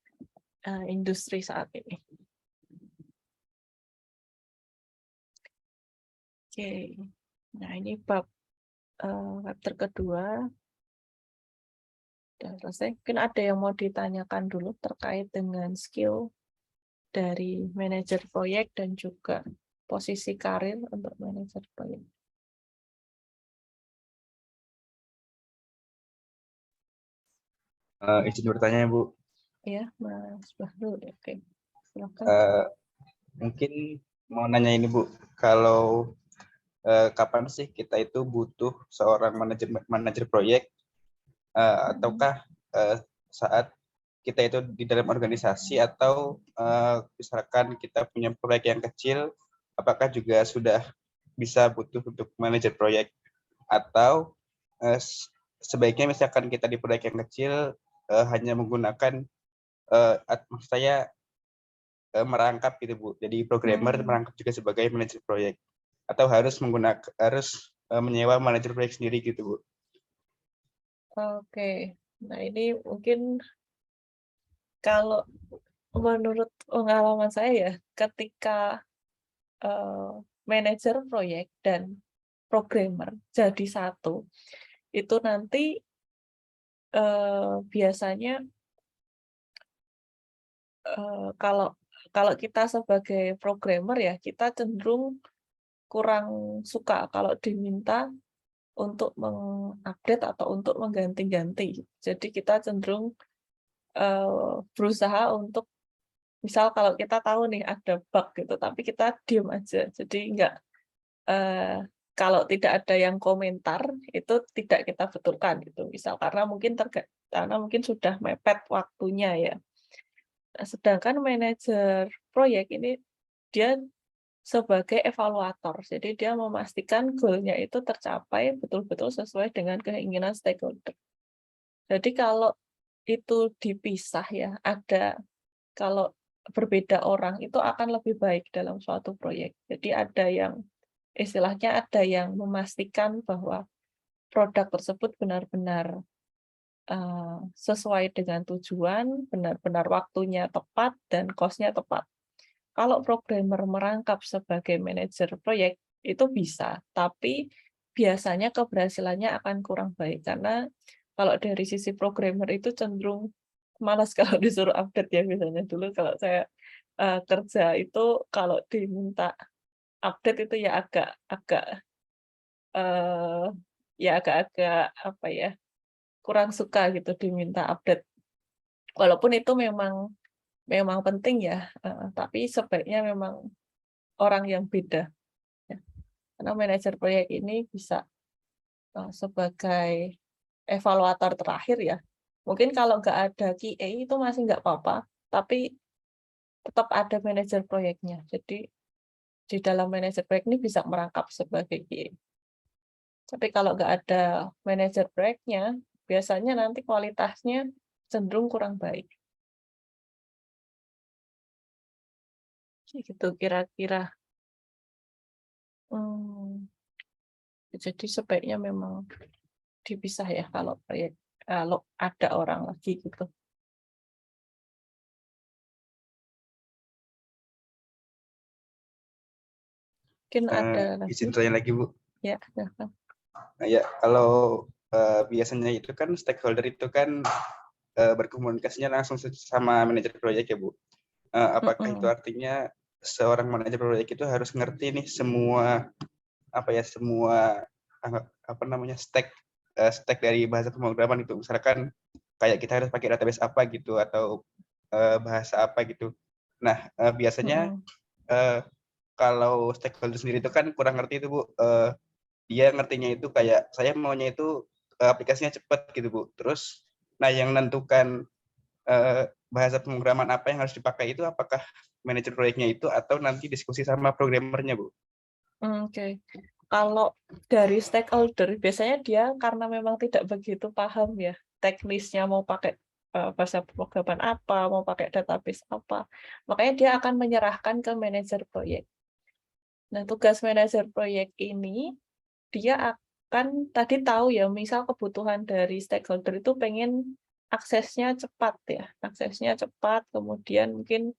industri saat ini. Oke, nah ini bab chapter kedua. Sudah selesai. Mungkin ada yang mau ditanyakan dulu terkait dengan skill dari manajer proyek dan juga posisi karir untuk manajer proyek. Izin bertanya, Bu. Ya, Mas Bahru. Oke, silakan. Mungkin mau nanya ini, Bu. Kalau kapan sih kita itu butuh seorang manajer proyek, ataukah saat kita itu di dalam organisasi, atau misalkan kita punya proyek yang kecil, apakah juga sudah bisa butuh untuk manajer proyek, atau sebaiknya misalkan kita di proyek yang kecil hanya menggunakan maksud saya merangkap gitu, Bu. Jadi programmer merangkap juga sebagai manajer proyek, atau harus menyewa manajer proyek sendiri gitu, Bu. Oke, nah ini mungkin kalau menurut pengalaman saya ya, ketika manajer proyek dan programmer jadi satu, itu nanti biasanya kalau kita sebagai programmer ya, kita cenderung kurang suka kalau diminta untuk mengupdate atau untuk mengganti-ganti. Jadi kita cenderung berusaha untuk, misal kalau kita tahu nih ada bug gitu, tapi kita diam aja. Jadi kalau tidak ada yang komentar, itu tidak kita betulkan gitu. Misal karena mungkin sudah mepet waktunya ya. Nah, sedangkan manajer proyek ini dia sebagai evaluator. Jadi dia memastikan goal-nya itu tercapai betul-betul sesuai dengan keinginan stakeholder. Jadi kalau itu dipisah ya, kalau berbeda orang itu akan lebih baik dalam suatu proyek. Jadi istilahnya ada yang memastikan bahwa produk tersebut benar-benar sesuai dengan tujuan, benar-benar waktunya tepat, dan cost-nya tepat. Kalau programmer merangkap sebagai manajer proyek, itu bisa, tapi biasanya keberhasilannya akan kurang baik, karena kalau dari sisi programmer itu cenderung malas kalau disuruh update ya. Biasanya dulu kalau saya kerja itu kalau diminta update itu ya agak-agak apa ya, kurang suka gitu diminta update. Walaupun itu memang penting ya, tapi sebaiknya memang orang yang beda. Ya. Karena manajer proyek ini bisa sebagai evaluator terakhir ya. Mungkin kalau nggak ada QA itu masih nggak apa-apa, tapi tetap ada manajer proyeknya. Jadi di dalam manajer proyek ini bisa merangkap sebagai QA. Tapi kalau nggak ada manajer proyeknya, biasanya nanti kualitasnya cenderung kurang baik. Gitu kira-kira. Jadi sebaiknya memang dipisah ya kalau ada orang lagi gitu. Mungkin ada lagi. Izin tanya lagi, Bu. Ya, silahkan. Nah, ya, kalau biasanya itu kan stakeholder itu kan berkomunikasinya langsung sama manajer proyek ya Bu. Apakah itu artinya seorang manajer proyek itu harus ngerti nih semua stack dari bahasa pemrograman itu, misalkan kayak kita harus pakai database apa gitu atau bahasa apa gitu. Nah, biasanya kalau stakeholder sendiri itu kan kurang ngerti itu Bu. Dia ngertinya itu kayak saya maunya itu aplikasinya cepat gitu Bu. Terus nah yang menentukan bahasa pemrograman apa yang harus dipakai itu apakah manajer proyeknya itu atau nanti diskusi sama programmernya Bu? Oke. Kalau dari stakeholder biasanya dia karena memang tidak begitu paham ya teknisnya mau pakai bahasa pemrograman apa, mau pakai database apa. Makanya dia akan menyerahkan ke manajer proyek. Nah, tugas manajer proyek ini dia akan tadi tahu ya, misal kebutuhan dari stakeholder itu pengen aksesnya cepat ya, aksesnya cepat, kemudian mungkin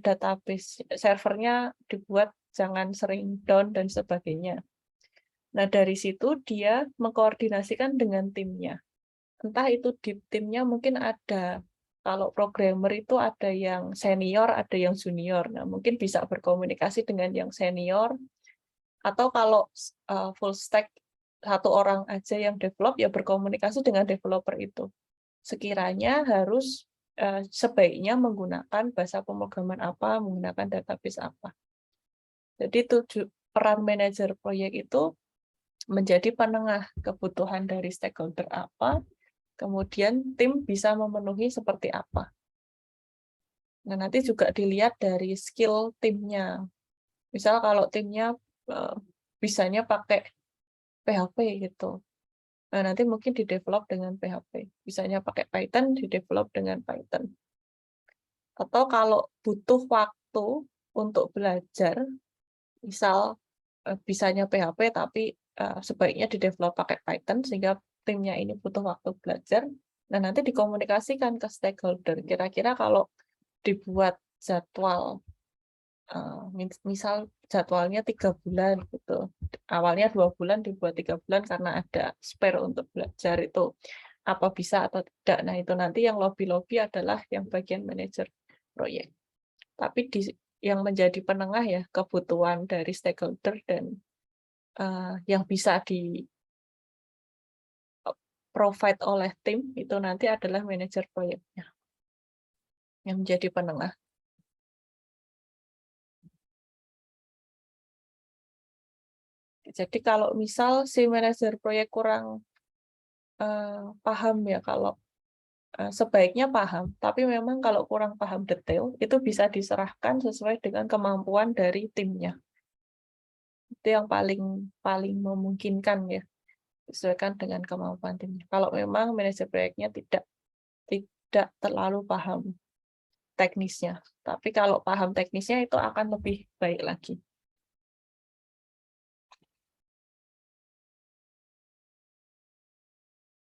database servernya dibuat jangan sering down dan sebagainya. Nah, dari situ dia mengkoordinasikan dengan timnya. Entah itu di timnya mungkin ada, kalau programmer itu ada yang senior, ada yang junior. Nah, mungkin bisa berkomunikasi dengan yang senior, atau kalau full stack satu orang aja yang develop, ya berkomunikasi dengan developer itu. Sekiranya harus sebaiknya menggunakan bahasa pemrograman apa, menggunakan database apa. Jadi peran manajer proyek itu menjadi penengah kebutuhan dari stakeholder apa, kemudian tim bisa memenuhi seperti apa. Nah, nanti juga dilihat dari skill timnya. Misal kalau timnya bisanya pakai PHP gitu. Nah, nanti mungkin di-develop dengan PHP. Bisanya pakai Python, di-develop dengan Python. Atau kalau butuh waktu untuk belajar, misal bisanya PHP tapi sebaiknya di-develop pakai Python sehingga timnya ini butuh waktu belajar. Nah, nanti dikomunikasikan ke stakeholder. Kira-kira kalau dibuat jadwal, misal jadwalnya 3 bulan gitu. Awalnya 2 bulan dibuat 3 bulan karena ada spare untuk belajar itu. Apa bisa atau tidak. Nah, itu nanti yang lobby-lobby adalah yang bagian manajer proyek. Tapi yang menjadi penengah ya kebutuhan dari stakeholder dan yang bisa di provide oleh tim itu nanti adalah manajer proyeknya yang menjadi penengah. Jadi kalau misal si manajer proyek kurang paham ya, kalau sebaiknya paham, tapi memang kalau kurang paham detail itu bisa diserahkan sesuai dengan kemampuan dari timnya. Itu yang paling memungkinkan ya, disesuaikan dengan kemampuan timnya. Kalau memang manajer proyeknya tidak terlalu paham teknisnya, tapi kalau paham teknisnya itu akan lebih baik lagi.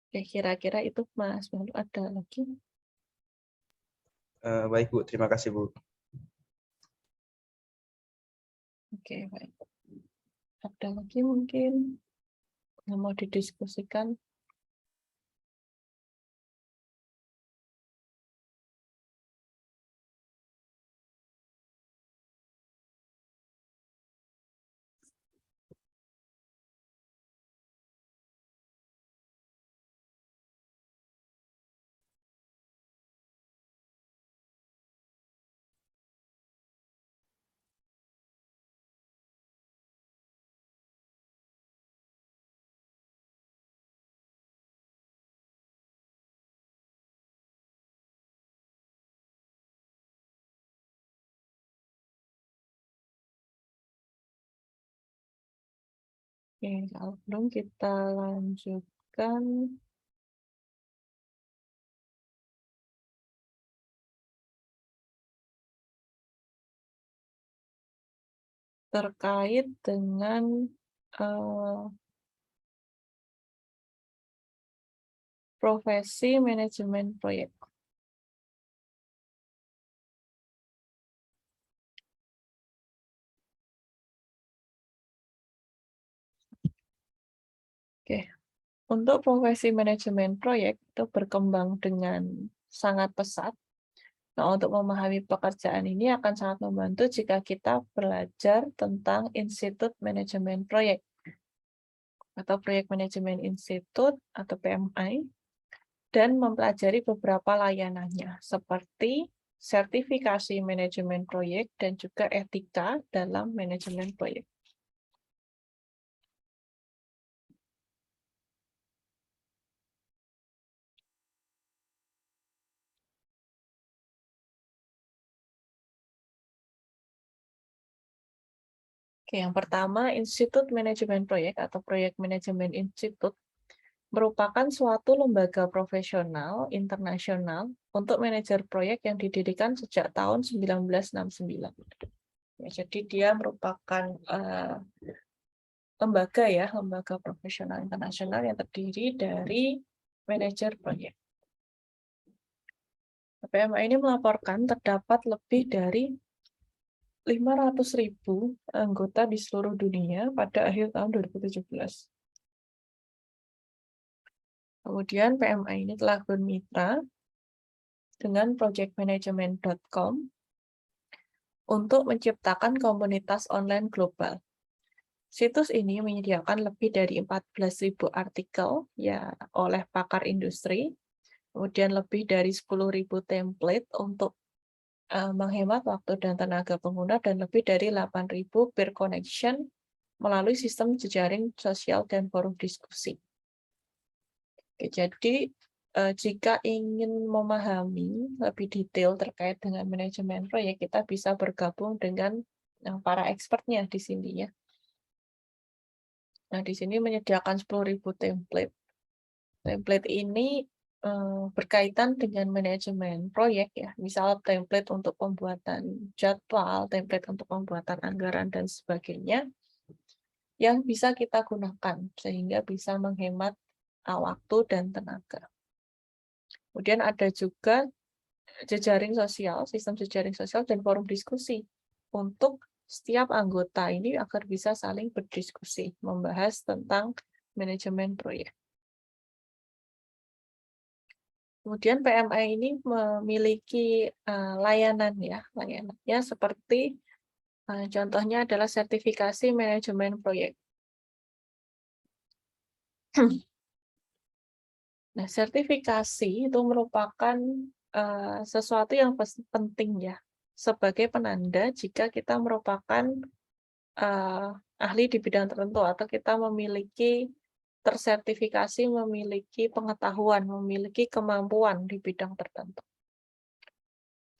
Oke, kira-kira itu Mas Baru ada lagi? Baik Bu, terima kasih Bu. Oke, baik. Ada lagi mungkin yang mau didiskusikan? Oke, kalau belum kita lanjutkan. Terkait dengan profesi manajemen proyek. Oke, Untuk profesi manajemen proyek itu berkembang dengan sangat pesat. Nah, untuk memahami pekerjaan ini akan sangat membantu jika kita belajar tentang Institut Manajemen Proyek atau Proyek Manajemen Institut atau PMI dan mempelajari beberapa layanannya seperti sertifikasi manajemen proyek dan juga etika dalam manajemen proyek. Oke, yang pertama, Institut Manajemen Proyek atau Proyek Manajemen Institut merupakan suatu lembaga profesional internasional untuk manajer proyek yang didirikan sejak tahun 1969. Ya, jadi dia merupakan lembaga profesional internasional yang terdiri dari manajer proyek. PMI ini melaporkan terdapat lebih dari 500.000 anggota di seluruh dunia pada akhir tahun 2017. Kemudian PMI ini telah bermitra dengan projectmanagement.com untuk menciptakan komunitas online global. Situs ini menyediakan lebih dari 14.000 artikel ya oleh pakar industri, kemudian lebih dari 10.000 template untuk menghemat waktu dan tenaga pengguna, dan lebih dari 8.000 peer connection melalui sistem jejaring sosial dan forum diskusi. Oke, jadi jika ingin memahami lebih detail terkait dengan manajemen proyek, kita bisa bergabung dengan para expertnya di sini ya. Nah, di sini menyediakan 10.000 template. Template ini berkaitan dengan manajemen proyek ya, misal template untuk pembuatan jadwal, template untuk pembuatan anggaran dan sebagainya, yang bisa kita gunakan sehingga bisa menghemat waktu dan tenaga. Kemudian ada juga jejaring sosial, sistem jejaring sosial dan forum diskusi untuk setiap anggota ini agar bisa saling berdiskusi, membahas tentang manajemen proyek. Kemudian PMI ini memiliki layanan ya, layanannya seperti contohnya adalah sertifikasi manajemen proyek. Nah, sertifikasi itu merupakan sesuatu yang penting ya, sebagai penanda jika kita merupakan ahli di bidang tertentu atau kita memiliki tersertifikasi, memiliki pengetahuan, memiliki kemampuan di bidang tertentu.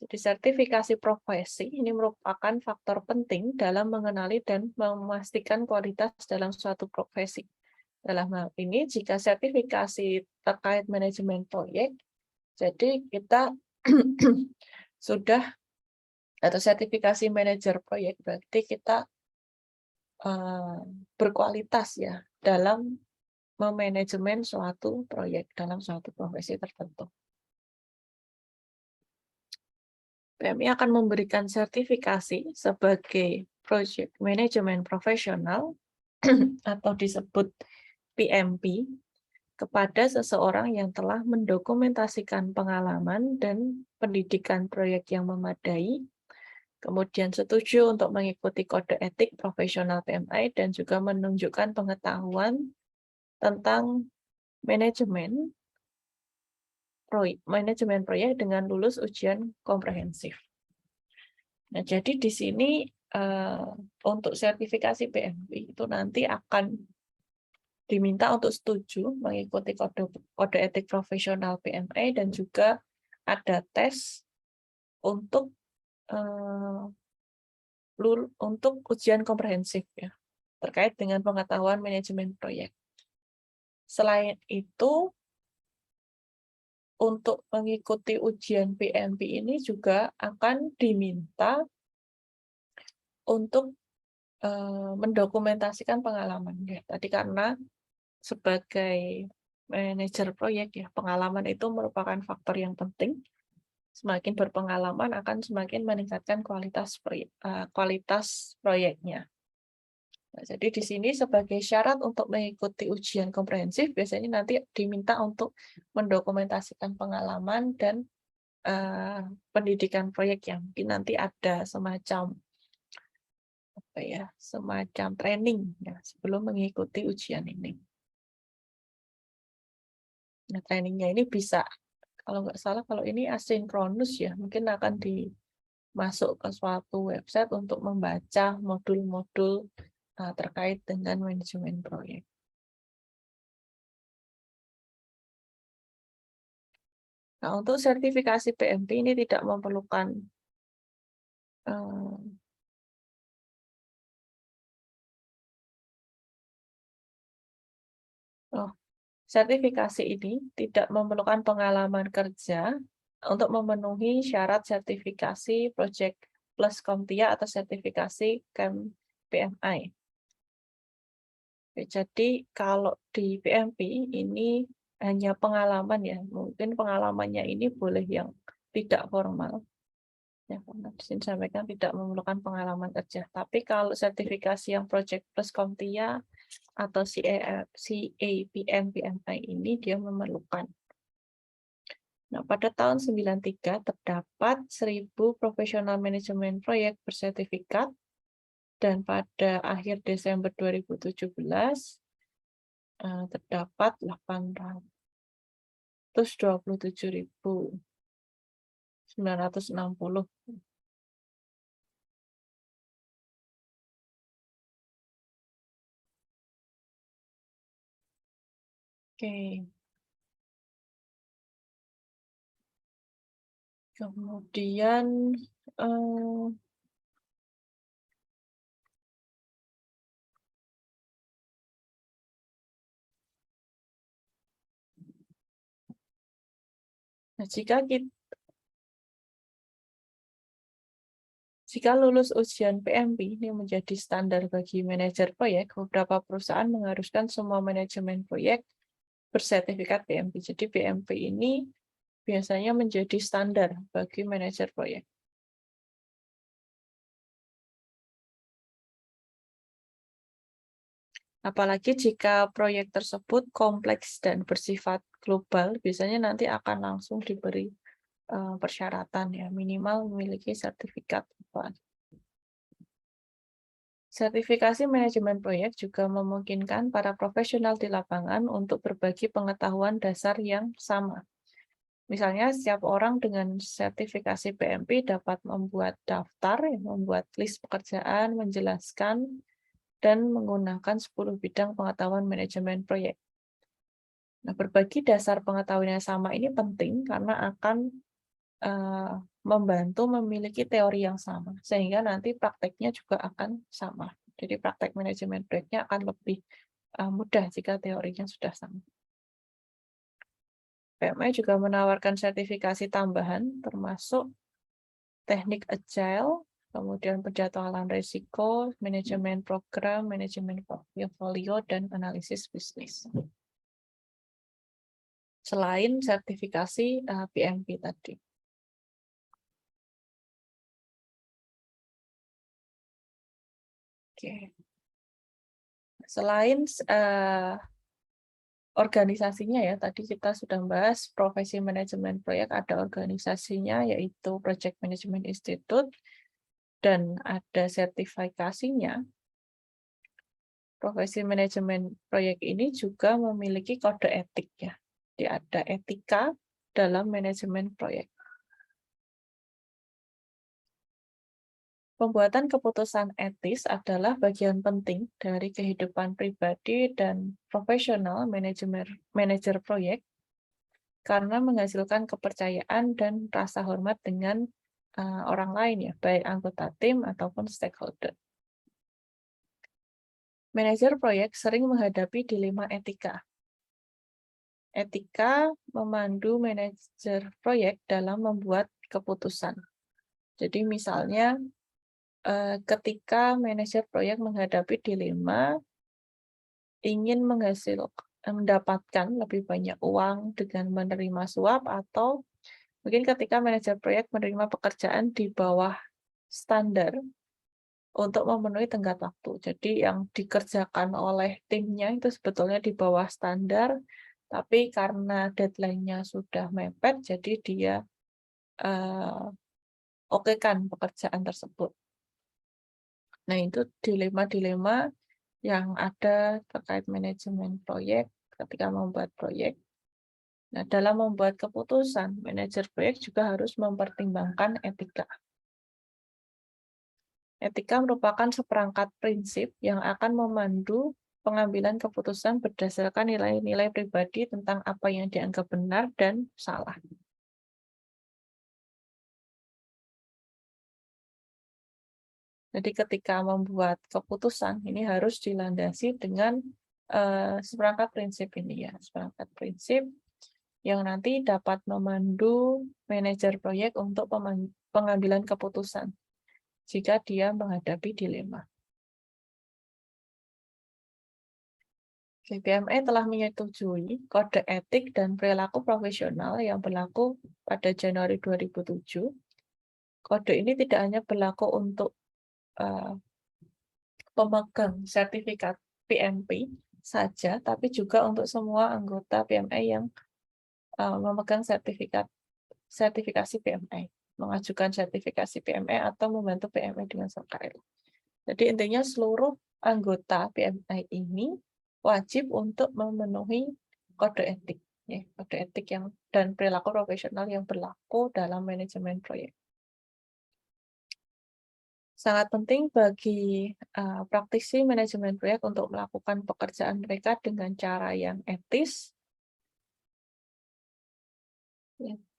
Jadi sertifikasi profesi ini merupakan faktor penting dalam mengenali dan memastikan kualitas dalam suatu profesi. Dalam hal ini, jika sertifikasi terkait manajemen proyek, jadi kita sudah, atau sertifikasi manajer proyek, berarti kita berkualitas ya dalam memanajemen suatu proyek dalam suatu profesi tertentu. PMI akan memberikan sertifikasi sebagai Project Management Professional atau disebut PMP kepada seseorang yang telah mendokumentasikan pengalaman dan pendidikan proyek yang memadai, kemudian setuju untuk mengikuti kode etik profesional PMI dan juga menunjukkan pengetahuan tentang manajemen proyek dengan lulus ujian komprehensif. Nah, jadi di sini untuk sertifikasi PMP itu nanti akan diminta untuk setuju mengikuti kode etik profesional PMI dan juga ada tes untuk ujian komprehensif ya terkait dengan pengetahuan manajemen proyek. Selain itu, untuk mengikuti ujian PMP ini juga akan diminta untuk mendokumentasikan pengalaman ya. Tadi karena sebagai manajer proyek ya, pengalaman itu merupakan faktor yang penting. Semakin berpengalaman akan semakin meningkatkan kualitas proyeknya. Nah, jadi di sini sebagai syarat untuk mengikuti ujian komprehensif biasanya nanti diminta untuk mendokumentasikan pengalaman dan pendidikan proyek yang mungkin nanti ada semacam training ya sebelum mengikuti ujian ini. Nah, trainingnya ini bisa, kalau nggak salah kalau ini asinkronus ya, mungkin akan dimasuk ke suatu website untuk membaca modul-modul terkait dengan manajemen proyek. Nah, untuk sertifikasi PMP ini tidak memerlukan sertifikasi ini tidak memerlukan pengalaman kerja untuk memenuhi syarat sertifikasi Project Plus CompTIA atau sertifikasi PMI. Jadi kalau di PMP ini hanya pengalaman ya, mungkin pengalamannya ini boleh yang tidak formal. Ya, karena di sini sampaikan tidak memerlukan pengalaman kerja. Tapi kalau sertifikasi yang Project Plus CompTIA atau CAPM PMI ini dia memerlukan. Nah, pada tahun 93 terdapat 1000 profesional manajemen proyek bersertifikat dan pada akhir Desember 2017 terdapat 827.960. Oke. Kemudian jika lulus ujian PMP ini menjadi standar bagi manajer proyek, beberapa perusahaan mengharuskan semua manajemen proyek bersertifikat PMP. Jadi PMP ini biasanya menjadi standar bagi manajer proyek. Apalagi jika proyek tersebut kompleks dan bersifat global, biasanya nanti akan langsung diberi persyaratan ya, minimal memiliki sertifikat. Sertifikasi manajemen proyek juga memungkinkan para profesional di lapangan untuk berbagi pengetahuan dasar yang sama. Misalnya, setiap orang dengan sertifikasi PMP dapat membuat daftar, membuat list pekerjaan, menjelaskan, dan menggunakan 10 bidang pengetahuan manajemen proyek. Nah, berbagi dasar pengetahuan yang sama ini penting karena akan membantu memiliki teori yang sama, sehingga nanti prakteknya juga akan sama. Jadi praktek manajemen proyeknya akan lebih mudah jika teorinya sudah sama. PMI juga menawarkan sertifikasi tambahan, termasuk teknik agile, kemudian penjadwalan risiko, manajemen program, manajemen portfolio, dan analisis bisnis. Selain sertifikasi PMP tadi. Oke. Selain organisasinya ya, tadi kita sudah bahas profesi manajemen proyek, ada organisasinya yaitu Project Management Institute, dan ada sertifikasinya. Profesi manajemen proyek ini juga memiliki kode etik ya. Jadi ada etika dalam manajemen proyek. Pembuatan keputusan etis adalah bagian penting dari kehidupan pribadi dan profesional manajer proyek karena menghasilkan kepercayaan dan rasa hormat dengan orang lain ya, baik anggota tim ataupun stakeholder. Manajer proyek sering menghadapi dilema etika. Etika memandu manajer proyek dalam membuat keputusan. Jadi misalnya ketika manajer proyek menghadapi dilema, ingin mendapatkan lebih banyak uang dengan menerima suap, atau mungkin ketika manajer proyek menerima pekerjaan di bawah standar untuk memenuhi tenggat waktu. Jadi yang dikerjakan oleh timnya itu sebetulnya di bawah standar, tapi karena deadline-nya sudah mepet, jadi dia okekan pekerjaan tersebut. Nah, itu dilema-dilema yang ada terkait manajemen proyek ketika membuat proyek. Nah, dalam membuat keputusan, manajer proyek juga harus mempertimbangkan etika. Etika merupakan seperangkat prinsip yang akan memandu pengambilan keputusan berdasarkan nilai-nilai pribadi tentang apa yang dianggap benar dan salah. Jadi ketika membuat keputusan, ini harus dilandasi dengan seperangkat prinsip ini ya, seperangkat prinsip yang nanti dapat memandu manajer proyek untuk pengambilan keputusan jika dia menghadapi dilema. PME telah menyetujui kode etik dan perilaku profesional yang berlaku pada Januari 2007. Kode ini tidak hanya berlaku untuk pemegang sertifikat PMP saja, tapi juga untuk semua anggota PME yang memegang sertifikasi PME, mengajukan sertifikasi PME atau membantu PME dengan SKL. Jadi intinya seluruh anggota PME ini wajib untuk memenuhi kode etik, ya, kode etik dan perilaku profesional yang berlaku dalam manajemen proyek. Sangat penting bagi praktisi manajemen proyek untuk melakukan pekerjaan mereka dengan cara yang etis,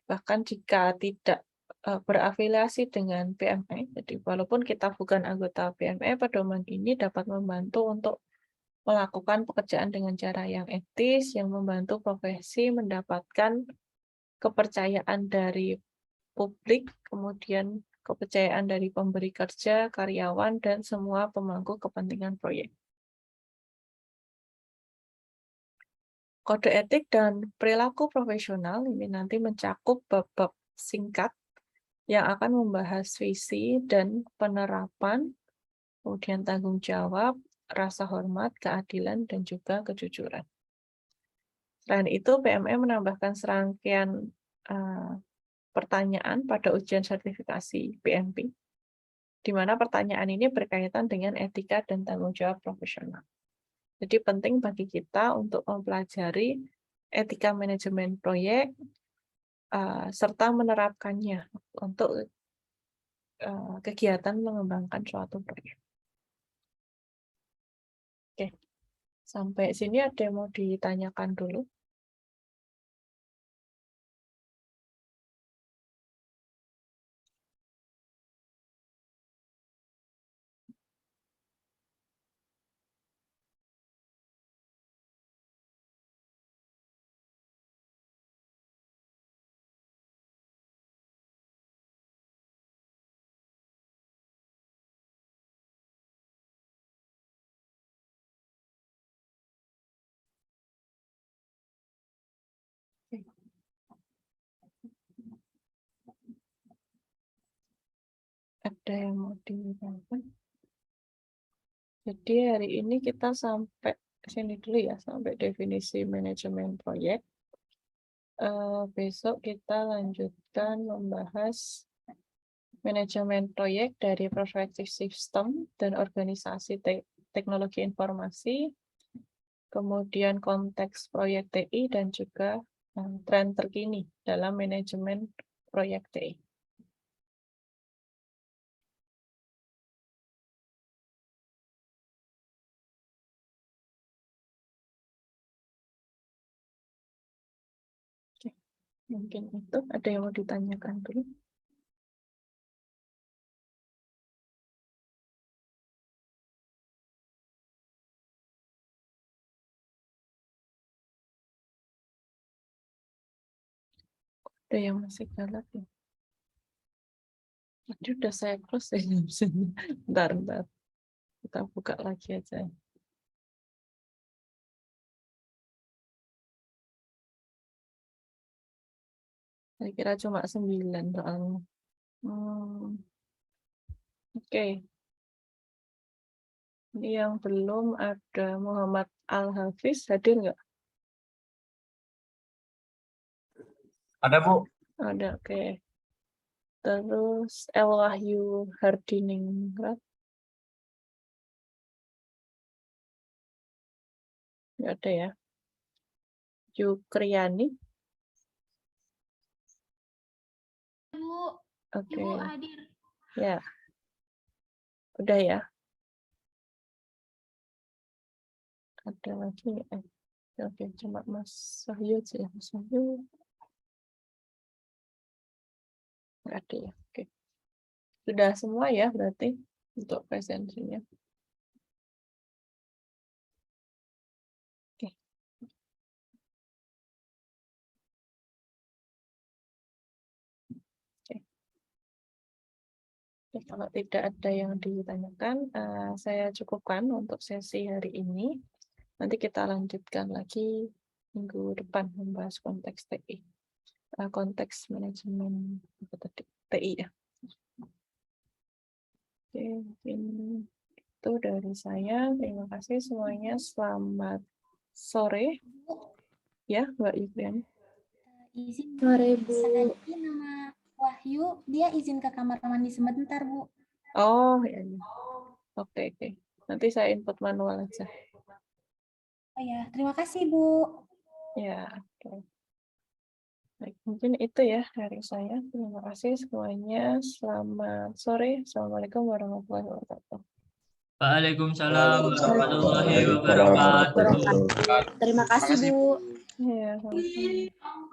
bahkan jika tidak berafiliasi dengan PME. Jadi walaupun kita bukan anggota PME, pedoman ini dapat membantu untuk melakukan pekerjaan dengan cara yang etis, yang membantu profesi mendapatkan kepercayaan dari publik, kemudian kepercayaan dari pemberi kerja, karyawan, dan semua pemangku kepentingan proyek. Kode etik dan perilaku profesional ini nanti mencakup bab-bab singkat yang akan membahas visi dan penerapan, kemudian tanggung jawab, rasa hormat, keadilan, dan juga kejujuran. Selain itu, PME menambahkan serangkaian pertanyaan pada ujian sertifikasi PMP, di mana pertanyaan ini berkaitan dengan etika dan tanggung jawab profesional. Jadi penting bagi kita untuk mempelajari etika manajemen proyek, serta menerapkannya untuk kegiatan mengembangkan suatu proyek. Oke, sampai sini ada yang mau ditanyakan dulu? Ada yang mau ditanyakan? Jadi hari ini kita sampai sini dulu ya, sampai definisi manajemen proyek. Besok kita lanjutkan membahas manajemen proyek dari perspektif sistem dan organisasi teknologi informasi, kemudian konteks proyek TI, dan juga tren terkini dalam manajemen proyek TI. Oke, mungkin itu. Ada yang mau ditanyakan dulu? Ada yang masih galak ya? Tadi udah saya close ya. Bentar. Kita buka lagi aja. Saya kira cuma 9 soalnya. Oke. Ini yang belum ada Muhammad Al-Hafiz, hadir nggak? Ada, Bu. Ada, oke. Terus El Wahyu Hardiningrat. Nggak ada ya. Yukriani, Bu, oke. Ibu hadir. Ya, udah ya. Ada lagi nggak? Oke, cuma Mas Sahyud sih. Mas Sahyud. Nggak ada ya, oke. Sudah semua ya berarti untuk presensinya. Oke. Oke. Oke, kalau tidak ada yang ditanyakan, saya cukupkan untuk sesi hari ini. Nanti kita lanjutkan lagi minggu depan membahas konteks TI. Konteks manajemen apa tadi? TI ya. Oke, mungkin itu dari saya. Terima kasih semuanya. Selamat sore. Ya, Mbak Yukriani. Izin Sore, Bu. tadi nama Wahyu, dia izin ke kamar mandi sebentar, Bu. Oh, ya. Oke, oke. Nanti saya input manual aja. Oh ya, terima kasih, Bu. Ya, oke. Baik, mungkin itu ya dari saya. Terima kasih semuanya. Selamat sore. Assalamualaikum warahmatullahi wabarakatuh. Waalaikumsalam warahmatullahi wabarakatuh. Terima kasih, Bu. Ya, sama-sama.